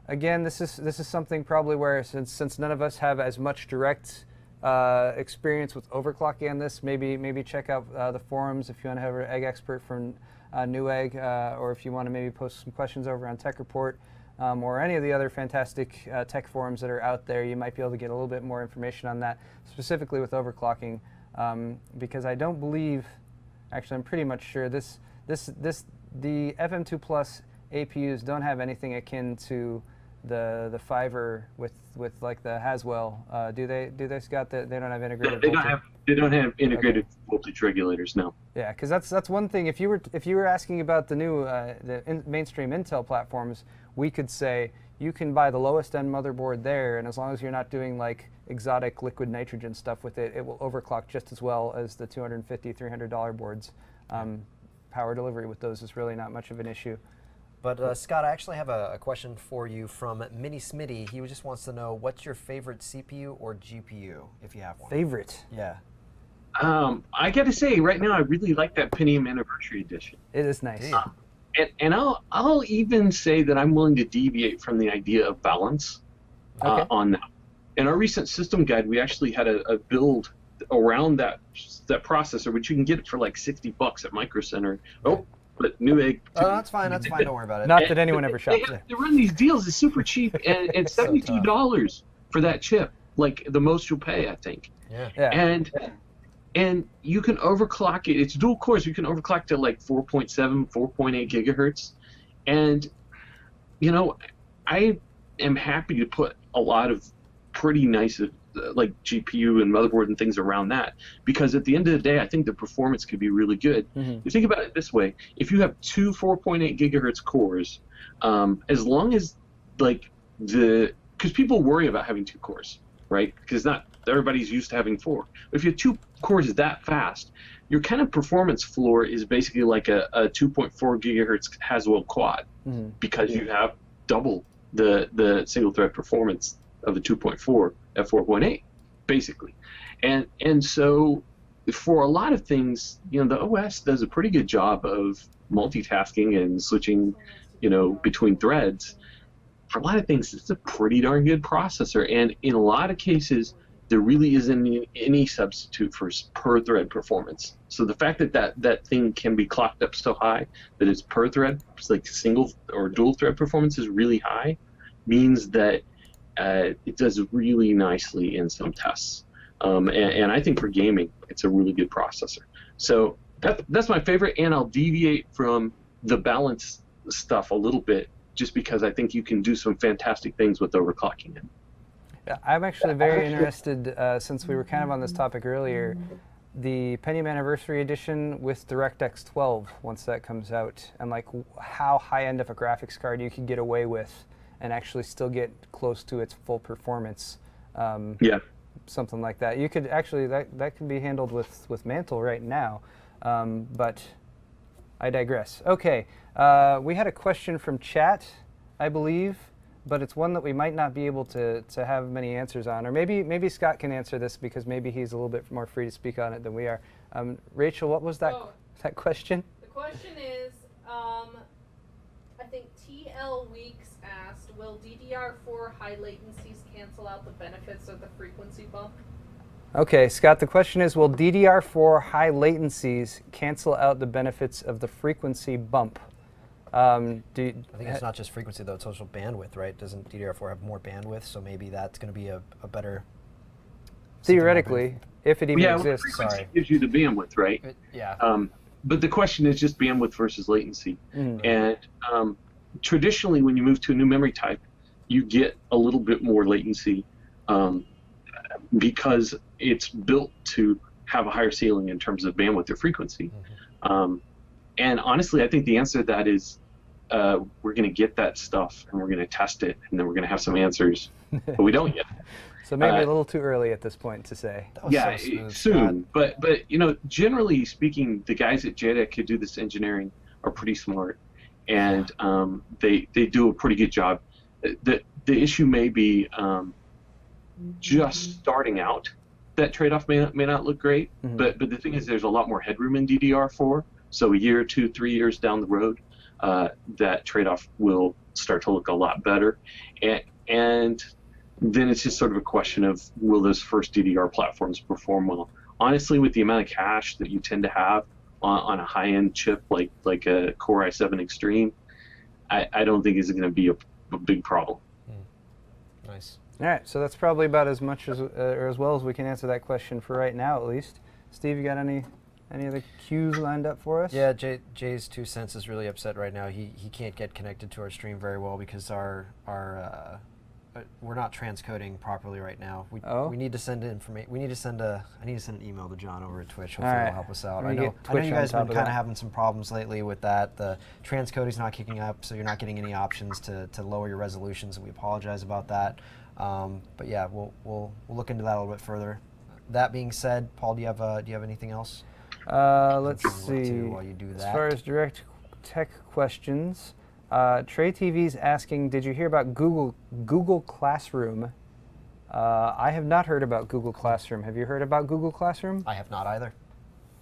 Again, this is something probably where since none of us have as much direct experience with overclocking on this, maybe check out the forums if you want to have an egg expert from Newegg, or if you want to maybe post some questions over on TechReport, or any of the other fantastic tech forums that are out there. You might be able to get a little bit more information on that, specifically with overclocking, because I don't believe, actually I'm pretty much sure the FM2+ APUs don't have anything akin to the fiber with like the Haswell. Do they Scott? They don't have integrated. They don't have integrated voltage regulators. No. Yeah, because that's one thing. If you were asking about the new mainstream Intel platforms, we could say you can buy the lowest end motherboard there, and as long as you're not doing like exotic liquid nitrogen stuff with it, it will overclock just as well as the $250, $300 boards. Power delivery with those is really not much of an issue. But Scott, I actually have a question for you from Mini Smitty. He just wants to know, what's your favorite CPU or GPU, if you have one? Favorite? Yeah. I got to say, right now, I really like that Pentium Anniversary Edition. It is nice. And I'll even say that I'm willing to deviate from the idea of balance on that. In our recent system guide, we actually had a build around that processor, which you can get for like $60 at Micro Center. Oh, but Newegg. Oh, that's fine. That's fine. Don't worry about it. Not that anyone ever shops there. They run these deals. It's super cheap, and it's $72 for that chip. Like the most you'll pay, I think. Yeah. And you can overclock it. It's dual cores. You can overclock to like 4.7, 4.8 gigahertz. And, you know, I am happy to put a lot of pretty nice like GPU and motherboard and things around that, because at the end of the day, I think the performance could be really good. You think about it this way: if you have two 4.8 gigahertz cores, as long as like because people worry about having two cores, right? Because not everybody's used to having four. If you have two cores that fast, your kind of performance floor is basically like a 2.4 gigahertz Haswell quad, because you have double the single thread performance of the 2.4 at 4.8, basically. And so for a lot of things, you know, the OS does a pretty good job of multitasking and switching, you know, between threads. For a lot of things, it's a pretty darn good processor, and in a lot of cases, there really isn't any substitute for per thread performance. So the fact that thing can be clocked up so high that it's per thread, it's like single or dual thread performance is really high, means that it does really nicely in some tests. And I think for gaming, it's a really good processor. So that's my favorite, and I'll deviate from the balance stuff a little bit just because I think you can do some fantastic things with overclocking it. Yeah, I'm actually very interested, since we were kind of on this topic earlier, the Pentium Anniversary Edition with DirectX 12, once that comes out, and like how high-end of a graphics card you could get away with and actually still get close to its full performance. Something like that. You could actually, that can be handled with Mantle right now, but I digress. Okay, we had a question from chat, I believe, but it's one that we might not be able to have many answers on, or maybe Scott can answer this because maybe he's a little bit more free to speak on it than we are. Rachel, what was that question? The question is, I think TL Weeks asked, will DDR4 high latencies cancel out the benefits of the frequency bump? Okay, Scott, the question is, will DDR4 high latencies cancel out the benefits of the frequency bump? I think it's not just frequency, though. It's also bandwidth, right? Doesn't DDR4 have more bandwidth? So maybe that's going to be a better... Theoretically, if it even exists. Frequency gives you the bandwidth, right? But the question is just bandwidth versus latency. And traditionally, when you move to a new memory type, you get a little bit more latency because it's built to have a higher ceiling in terms of bandwidth or frequency. And honestly, I think the answer to that is we're going to get that stuff and we're going to test it, and then we're going to have some answers, but we don't yet. So maybe a little too early at this point to say. Yeah, so smooth, soon. But you know, generally speaking, the guys at JEDEC who do this engineering are pretty smart, and they do a pretty good job. The issue may be just starting out. That trade-off may not look great, but the thing is, there's a lot more headroom in DDR4. So a year, 2, 3 years down the road, that trade-off will start to look a lot better, and then it's just sort of a question of, will those first DDR platforms perform well? Honestly, with the amount of cache that you tend to have on a high-end chip like a Core i7 Extreme, I don't think it's going to be a big problem. Nice. All right, so that's probably about as much as or as well as we can answer that question for right now, at least. Steve, you got any Any other cues lined up for us? Yeah, Jay's 2 cents is really upset right now. He can't get connected to our stream very well because we're not transcoding properly right now. We need to send information. I need to send an email to John over at Twitch. Hopefully he'll help us out. I know you guys have been kind of having some problems lately with that. The transcoding's not kicking up, so you're not getting any options to lower your resolutions, and we apologize about that. But yeah, we'll look into that a little bit further. That being said, Paul, do you have anything else? Let's see. While you do that. As far as direct tech questions, Trey TV's asking, did you hear about Google Classroom? I have not heard about Google Classroom. Have you heard about Google Classroom? I have not either.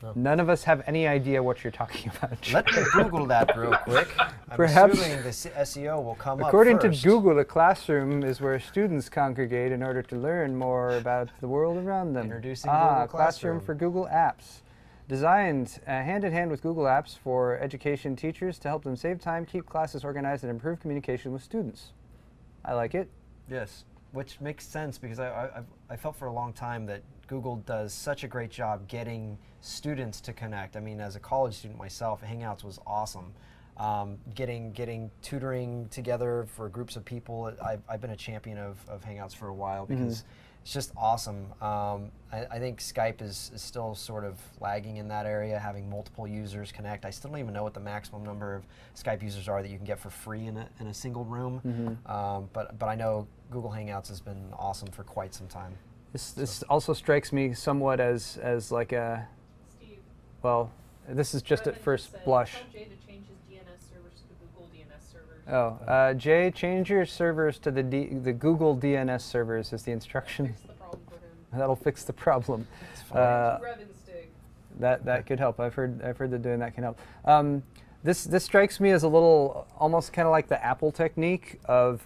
No. None of us have any idea what you're talking about. Let me Google that real quick. Perhaps, I'm assuming the SEO will come up according first. to Google, a classroom is where students congregate in order to learn more about the world around them. Introducing Google Classroom for Google Apps. Designed hand in hand with Google Apps for education teachers to help them save time, keep classes organized, and improve communication with students. I like it. Yes, which makes sense because I felt for a long time that Google does such a great job getting students to connect. I mean, as a college student myself, Hangouts was awesome. Getting tutoring together for groups of people. I've been a champion of Hangouts for a while because it's just awesome. I think Skype is still sort of lagging in that area, having multiple users connect. I still don't even know what the maximum number of Skype users are that you can get for free in a single room. But I know Google Hangouts has been awesome for quite some time. This also strikes me somewhat as like a, Steve. Well, this is just at first blush. Tell Jay to change his DNS servers to the Google DNS servers. Oh, Jay, change your servers to the Google DNS servers is the instruction. Fix the problem for him. That'll fix the problem. That could help. I've heard that doing that can help. This strikes me as a little, almost kind of like the Apple technique of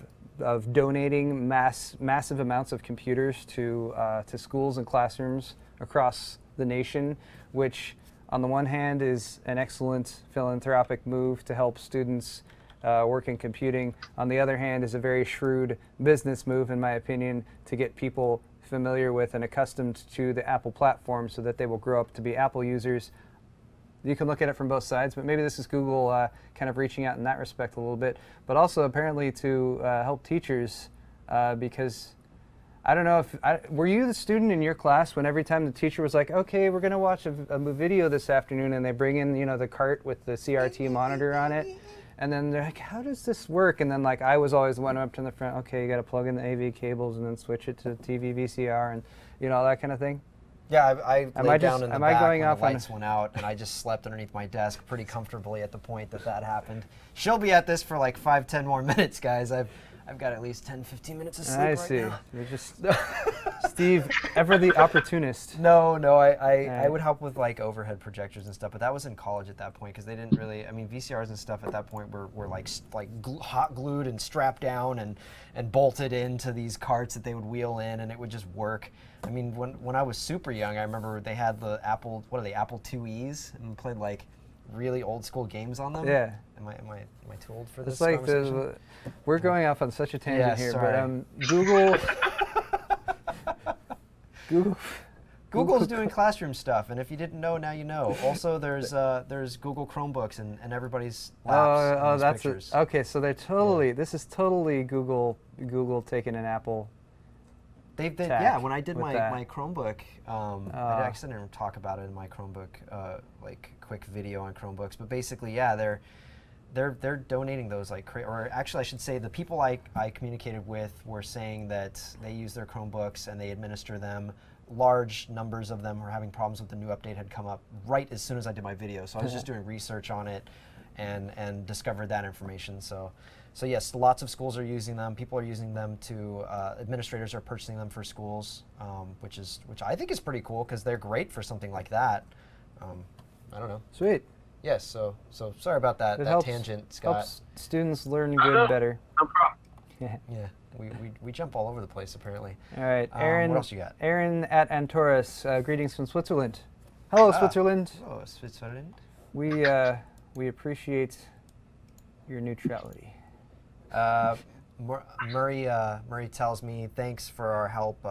donating massive amounts of computers to schools and classrooms across the nation, which on the one hand is an excellent philanthropic move to help students work in computing. On the other hand is a very shrewd business move, in my opinion, to get people familiar with and accustomed to the Apple platform so that they will grow up to be Apple users. You can look at it from both sides, but maybe this is Google kind of reaching out in that respect a little bit, but also apparently to help teachers because I don't know if, were you the student in your class when every time the teacher was like, okay, we're going to watch a video this afternoon, and they bring in, you know, the cart with the CRT monitor on it, and then they're like, how does this work? And then like I was always the one up to the front, okay, you got to plug in the AV cables and then switch it to TV VCR and, you know, all that kind of thing. Yeah, I laid down in the back when the lights on went out, and I just slept underneath my desk pretty comfortably at the point that happened. She'll be at this for like 5-10 more minutes, guys. I've got at least 10-15 minutes of sleep right now. I see. You're just Steve, ever the opportunist. No, I would help with like overhead projectors and stuff, but that was in college at that point because they didn't really. I mean, VCRs and stuff at that point were like hot glued and strapped down and bolted into these carts that they would wheel in, and it would just work. I mean, when I was super young, I remember they had the Apple IIe's, and we played like really old school games on them. Yeah. Am I too old for this? It's like we're going off on such a tangent here, sorry. but Google's doing classroom stuff, and if you didn't know, now you know. Also, there's Google Chromebooks and everybody's laps. Oh, that's pictures. Okay. So they're totally. This is totally Google taking an Apple. Yeah, when I did my Chromebook, I actually didn't talk about it in my Chromebook, like quick video on Chromebooks, but basically, yeah, they're donating those or actually I should say the people I communicated with were saying that they use their Chromebooks and they administer them. Large numbers of them were having problems with the new update had come up right as soon as I did my video, so I was just doing research on it and discovered that information. So yes, lots of schools are using them. People are using them to, administrators are purchasing them for schools, which I think is pretty cool because they're great for something like that. I don't know. Sweet. Yes, so sorry about that tangent, Scott. Helps students learn good better. No problem. Yeah, we jump all over the place apparently. All right, Aaron. What else you got? Aaron at Antaurus, greetings from Switzerland. Hello, Switzerland. Oh, Switzerland. We appreciate your neutrality. Murray tells me, thanks for our help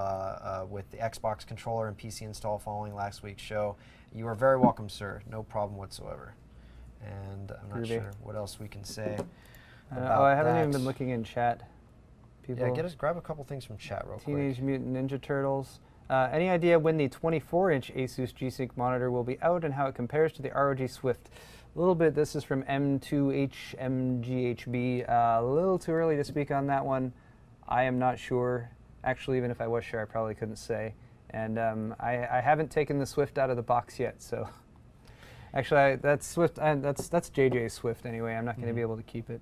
with the Xbox controller and PC install following last week's show. You are very welcome, sir. No problem whatsoever. And I'm not sure what else we can say about I haven't that. even been looking in chat. People, Yeah, grab a couple things from chat real quick. Teenage Mutant Ninja Turtles. Any idea when the 24-inch Asus G-Sync monitor will be out and how it compares to the ROG Swift? A little bit. This is from M2HMGHB. A little too early to speak on that one. I am not sure. Actually, even if I was sure, I probably couldn't say. And I haven't taken the Swift out of the box yet, so actually that's Swift. That's JJ Swift anyway. I'm not going to be able to keep it.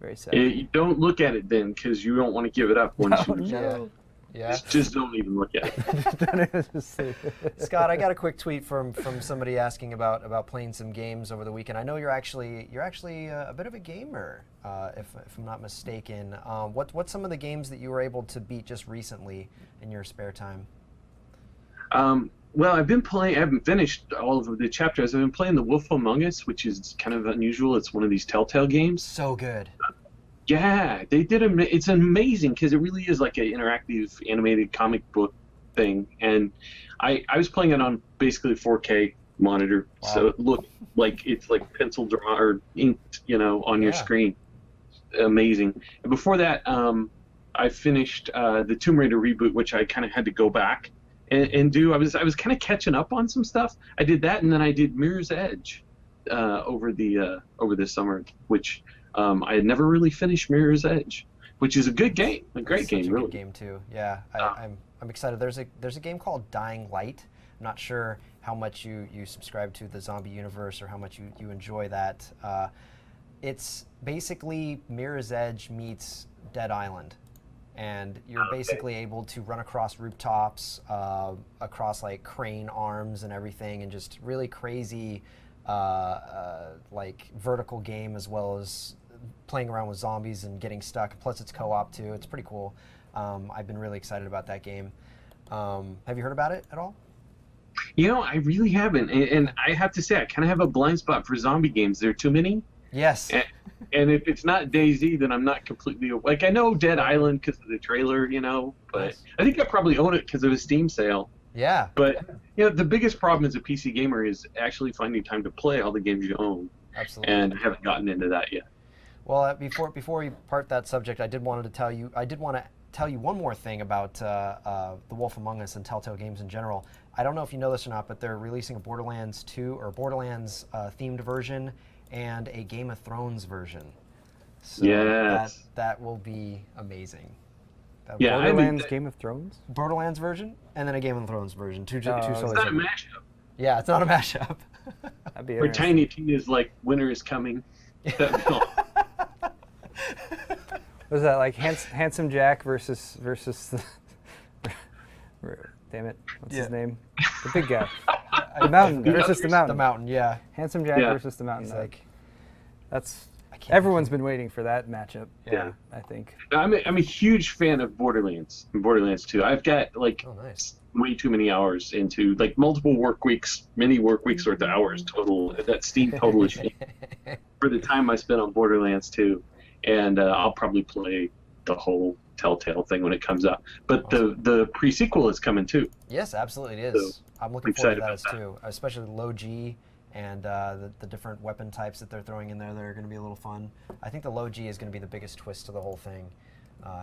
Very sad. You don't look at it then, because you don't want to give it up once you. No. Yeah. Just don't even look at it. Scott, I got a quick tweet from somebody asking about playing some games over the weekend. I know you're actually a bit of a gamer, if I'm not mistaken. What's some of the games that you were able to beat just recently in your spare time? Well, I've been playing. I haven't finished all of the chapters. I've been playing The Wolf Among Us, which is kind of unusual. It's one of these Telltale games. So good. Yeah, they did. It's amazing because it really is like an interactive animated comic book thing. And I was playing it on basically 4K monitor, so it looked like it's like pencil draw or inked, on your screen. Amazing. And before that, I finished the Tomb Raider reboot, which I kind of had to go back and do. I was kind of catching up on some stuff. I did that, and then I did Mirror's Edge over this summer, which I had never really finished Mirror's Edge, which is a good game, a great game, really. Good game too. Yeah, I'm excited. There's a game called Dying Light. I'm not sure how much you subscribe to the zombie universe or how much you enjoy that. It's basically Mirror's Edge meets Dead Island. And you're basically able to run across rooftops, across like crane arms and everything, and just really crazy like vertical game, as well as playing around with zombies and getting stuck. Plus it's co-op too. It's pretty cool. I've been really excited about that game. Have you heard about it at all? I really haven't. And I have to say, I kind of have a blind spot for zombie games. There are too many. Yes. And if it's not DayZ, then I'm not completely like, I know Dead Island because of the trailer, but Yes. I think I probably own it because of a Steam sale. Yeah. But the biggest problem as a PC gamer is actually finding time to play all the games you own. Absolutely. And I haven't gotten into that yet. Well, before we part that subject, I did want to tell you one more thing about The Wolf Among Us and Telltale Games in general. I don't know if you know this or not, but they're releasing a Borderlands 2 or Borderlands themed version and a Game of Thrones version. So yes. that will be amazing. Yeah, Borderlands Game of Thrones? Borderlands version and then a Game of Thrones version. Two it's not a mashup. Yeah, it's not a mashup. That'd be Where interesting. Tiny Tina's like, winter is coming. Was that like Handsome Jack versus the damn it, what's his name? The big guy. The Mountain versus the Mountain. The Mountain, yeah. Handsome Jack versus the Mountain. He's like, everyone's been waiting for that matchup. Yeah. I think. I'm a huge fan of Borderlands and Borderlands 2. I've got like way too many hours into like multiple work weeks, many work weeks worth of hours total. That Steam total is for the time I spent on Borderlands 2, and I'll probably play the whole Telltale thing when it comes out. But the pre-sequel is coming too. Yes, absolutely it is. So, I'm looking forward to that too, especially the low G and the different weapon types that they're throwing in there that are going to be a little fun. I think the low G is going to be the biggest twist to the whole thing.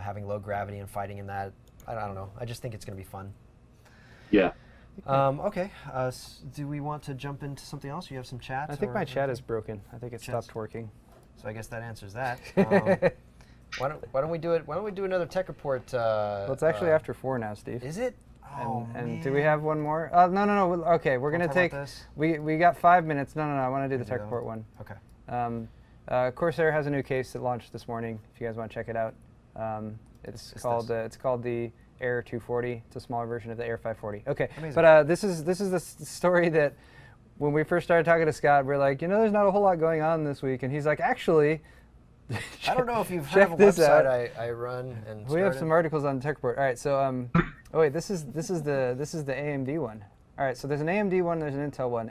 Having low gravity and fighting in that, I don't know. I just think it's going to be fun. Yeah. Okay. Do we want to jump into something else? You have some chat? I think my chat is broken. I think it stopped working. So I guess that answers that. Why don't we do it? Why don't we do another tech report? Well, it's actually after 4 now, Steve. Is it? And do we have one more? No. Okay, we're gonna take. We got 5 minutes. No. I want to do the tech report one. Okay. Corsair has a new case that launched this morning. If you guys want to check it out, it's called the AIR 240. It's a smaller version of the AIR 540. Okay, amazing. But this is the story that when we first started talking to Scott, we're like, there's not a whole lot going on this week, and he's like, actually. I don't know if you've heard of a website I run and we have some articles on TechReport. All right, so oh wait, this is the AMD one. All right, so there's an AMD one, there's an Intel one.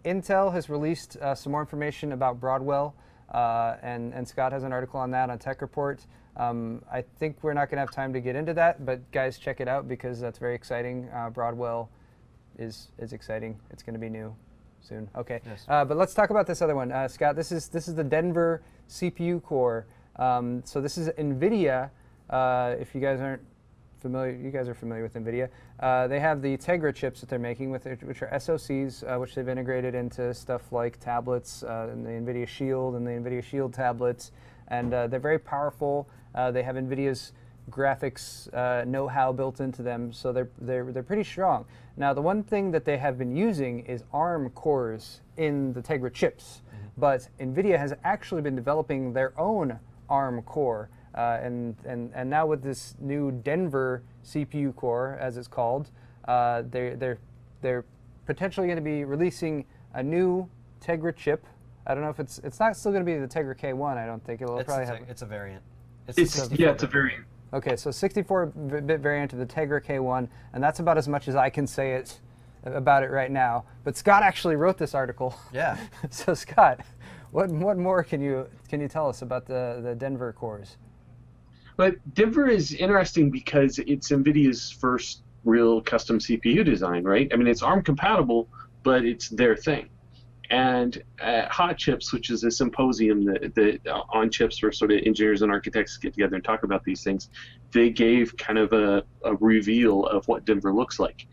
Intel has released some more information about Broadwell, and Scott has an article on that on TechReport. I think we're not going to have time to get into that, but guys, check it out because that's very exciting. Broadwell is exciting. It's going to be new soon. Okay, yes. But let's talk about this other one, Scott. This is the Denver CPU core. So this is Nvidia. If you guys aren't familiar, you guys are familiar with Nvidia. They have the Tegra chips that they're making with which are SoCs, which they've integrated into stuff like tablets and the Nvidia Shield and the Nvidia Shield tablets, and they're very powerful. They have Nvidia's graphics know-how built into them, so they're pretty strong. Now, the one thing that they have been using is ARM cores in the Tegra chips, but Nvidia has actually been developing their own ARM core, and now with this new Denver CPU core, as it's called, they're potentially going to be releasing a new Tegra chip. I don't know if it's not still going to be the Tegra K1. I don't think it'll probably have. It's a variant. It's a variant. Okay, so 64-bit variant of the Tegra K1, and that's about as much as I can say about it right now. But Scott actually wrote this article. Yeah. So Scott, what more can you tell us about the Denver cores? But Denver is interesting because it's NVIDIA's first real custom CPU design, right? I mean, it's ARM compatible, but it's their thing. And at Hot Chips, which is a symposium that on chips where sort of engineers and architects get together and talk about these things, they gave kind of a reveal of what Denver looks like.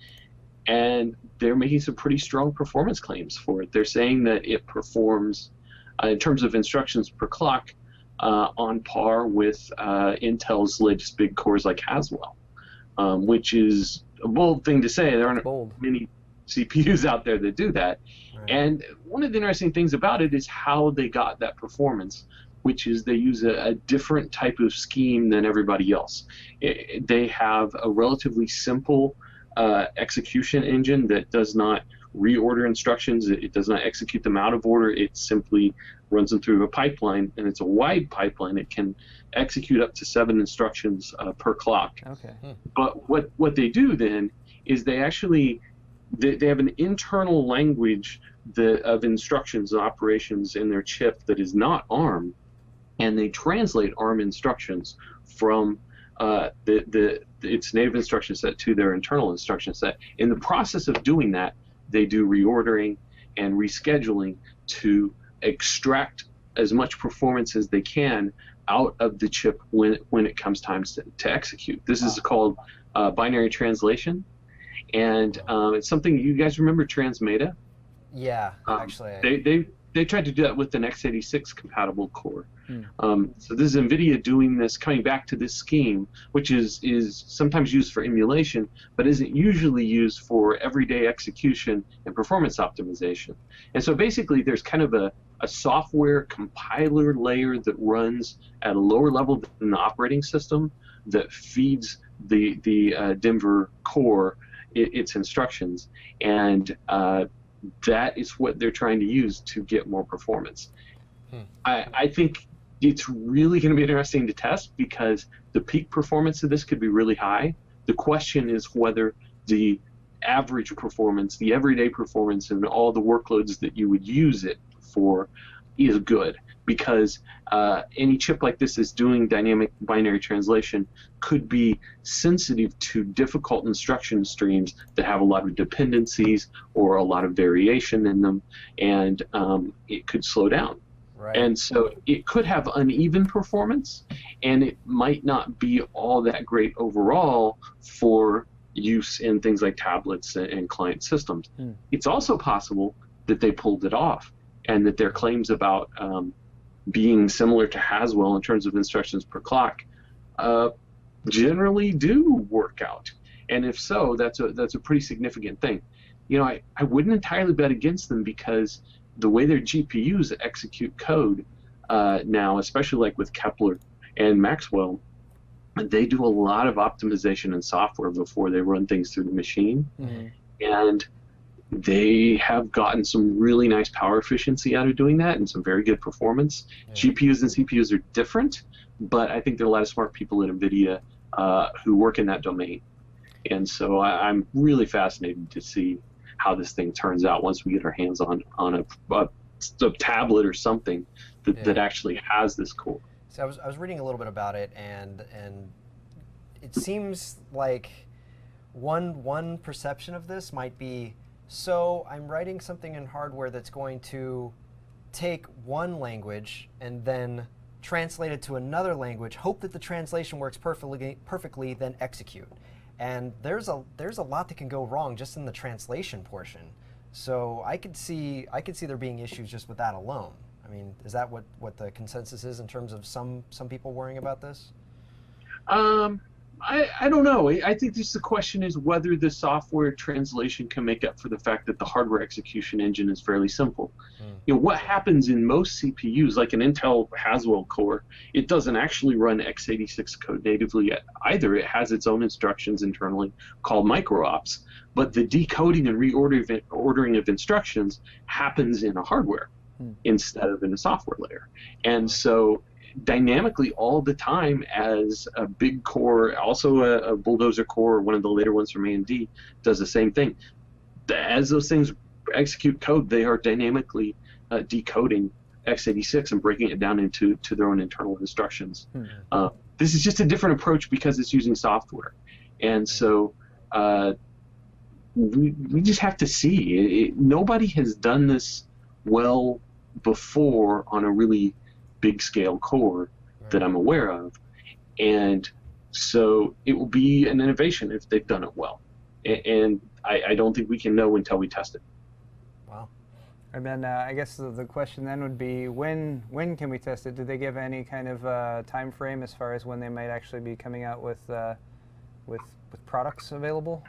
And they're making some pretty strong performance claims for it. They're saying that it performs, in terms of instructions per clock, on par with Intel's latest big cores like Haswell, which is a bold thing to say. There aren't many CPUs out there that do that. Right. And one of the interesting things about it is how they got that performance, which is they use a different type of scheme than everybody else. They have a relatively simple execution engine that does not reorder instructions. It does not execute them out of order. It simply runs them through a pipeline, and it's a wide pipeline. It can execute up to 7 instructions per clock. Okay. But what they do then is they actually they have an internal language of instructions and operations in their chip that is not ARM, and they translate ARM instructions from its native instruction set to their internal instruction set. In the process of doing that, they do reordering and rescheduling to extract as much performance as they can out of the chip when it comes time to execute. This is called binary translation, and it's something you guys remember Transmeta? Yeah, actually. They tried to do that with an x86 compatible core. So this is NVIDIA doing this, coming back to this scheme, which is sometimes used for emulation, but isn't usually used for everyday execution and performance optimization. And so basically there's kind of a software compiler layer that runs at a lower level than the operating system that feeds the Denver core its instructions, and that is what they're trying to use to get more performance. I think it's really going to be interesting to test because the peak performance of this could be really high. The question is whether the average performance, the everyday performance, and all the workloads that you would use it for is good, because any chip like this is doing dynamic binary translation could be sensitive to difficult instruction streams that have a lot of dependencies or a lot of variation in them, and it could slow down. Right. And so it could have uneven performance, and it might not be all that great overall for use in things like tablets and client systems. It's also possible that they pulled it off, and that their claims about being similar to Haswell in terms of instructions per clock generally do work out. And if so, that's a pretty significant thing. You know, I wouldn't entirely bet against them, because the way their GPUs execute code now, especially like with Kepler and Maxwell, they do a lot of optimization in software before they run things through the machine. And they have gotten some really nice power efficiency out of doing that and some very good performance. GPUs and CPUs are different, but I think there are a lot of smart people at NVIDIA who work in that domain. And so I'm really fascinated to see how this thing turns out once we get our hands on a tablet or something that actually has this core. So I was reading a little bit about it, and it seems like one perception of this might be, so I'm writing something in hardware that's going to take one language and then translate it to another language, hope that the translation works perfectly, then execute. And there's a lot that can go wrong just in the translation portion. So I could see there being issues just with that alone. I mean, is that what the consensus is in terms of some people worrying about this? I don't know. I think just the question is whether the software translation can make up for the fact that the hardware execution engine is fairly simple. You know, what happens in most CPUs, like an Intel Haswell core, it doesn't actually run x86 code natively either. It has its own instructions internally called microATX, but the decoding and reordering of instructions happens in a hardware instead of in a software layer. And so dynamically all the time as a big core, also a bulldozer core, one of the later ones from AMD, does the same thing. As those things execute code, they are dynamically decoding x86 and breaking it down into their own internal instructions. This is just a different approach because it's using software. And so we just have to see. Nobody has done this well before on a really big scale core that I'm aware of, and so it will be an innovation if they've done it well, and I don't think we can know until we test it. Wow. And then I guess the question then would be, when can we test it? Did they give any kind of time frame as far as when they might actually be coming out with products available?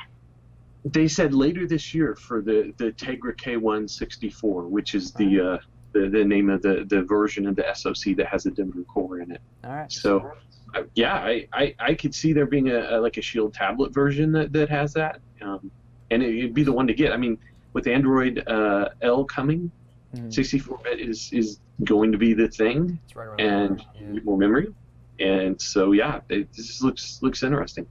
They said later this year for the Tegra K164, which is the name of the version of the SoC that has a dimmer core in it. All right. So, yeah, I could see there being like a Shield tablet version that has that, and it'd be the one to get. I mean, with Android L coming, 64-bit is going to be the thing, right and more memory, and so yeah, this looks interesting.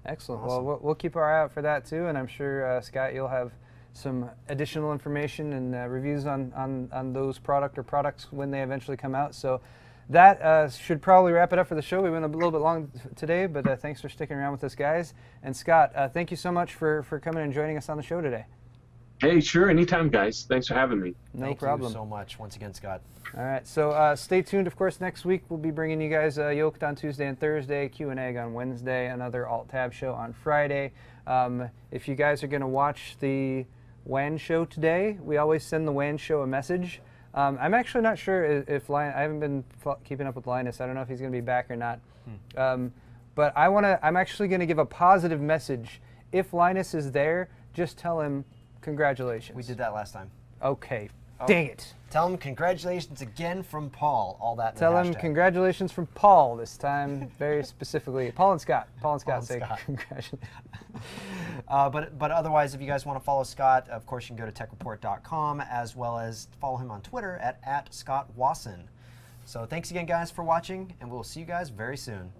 Excellent. Awesome. Well, we'll keep our eye out for that too, and I'm sure Scott, you'll have some additional information and reviews on those products when they eventually come out. So that should probably wrap it up for the show. We went a little bit long today, but thanks for sticking around with us, guys. And Scott, thank you so much for coming and joining us on the show today. Hey, sure, anytime, guys. Thanks for having me. No problem. Thank you so much once again, Scott. All right, so stay tuned. Of course, next week we'll be bringing you guys Yoked on Tuesday and Thursday, Q&A on Wednesday, another Alt+Tab show on Friday. If you guys are going to watch the WAN show today, we always send the WAN show a message. I'm actually not sure if I haven't been keeping up with Linus. I don't know if he's going to be back or not. But I'm actually going to give a positive message. If Linus is there, just tell him congratulations. We did that last time. Okay. Dang it. Tell him congratulations again from Paul. All that. Tell him congratulations from Paul this time, very specifically. Paul and Scott. Paul and Scott say congratulations. But otherwise, if you guys want to follow Scott, of course, you can go to TechReport.com, as well as follow him on Twitter at Scott Wasson. So thanks again, guys, for watching, and we'll see you guys very soon.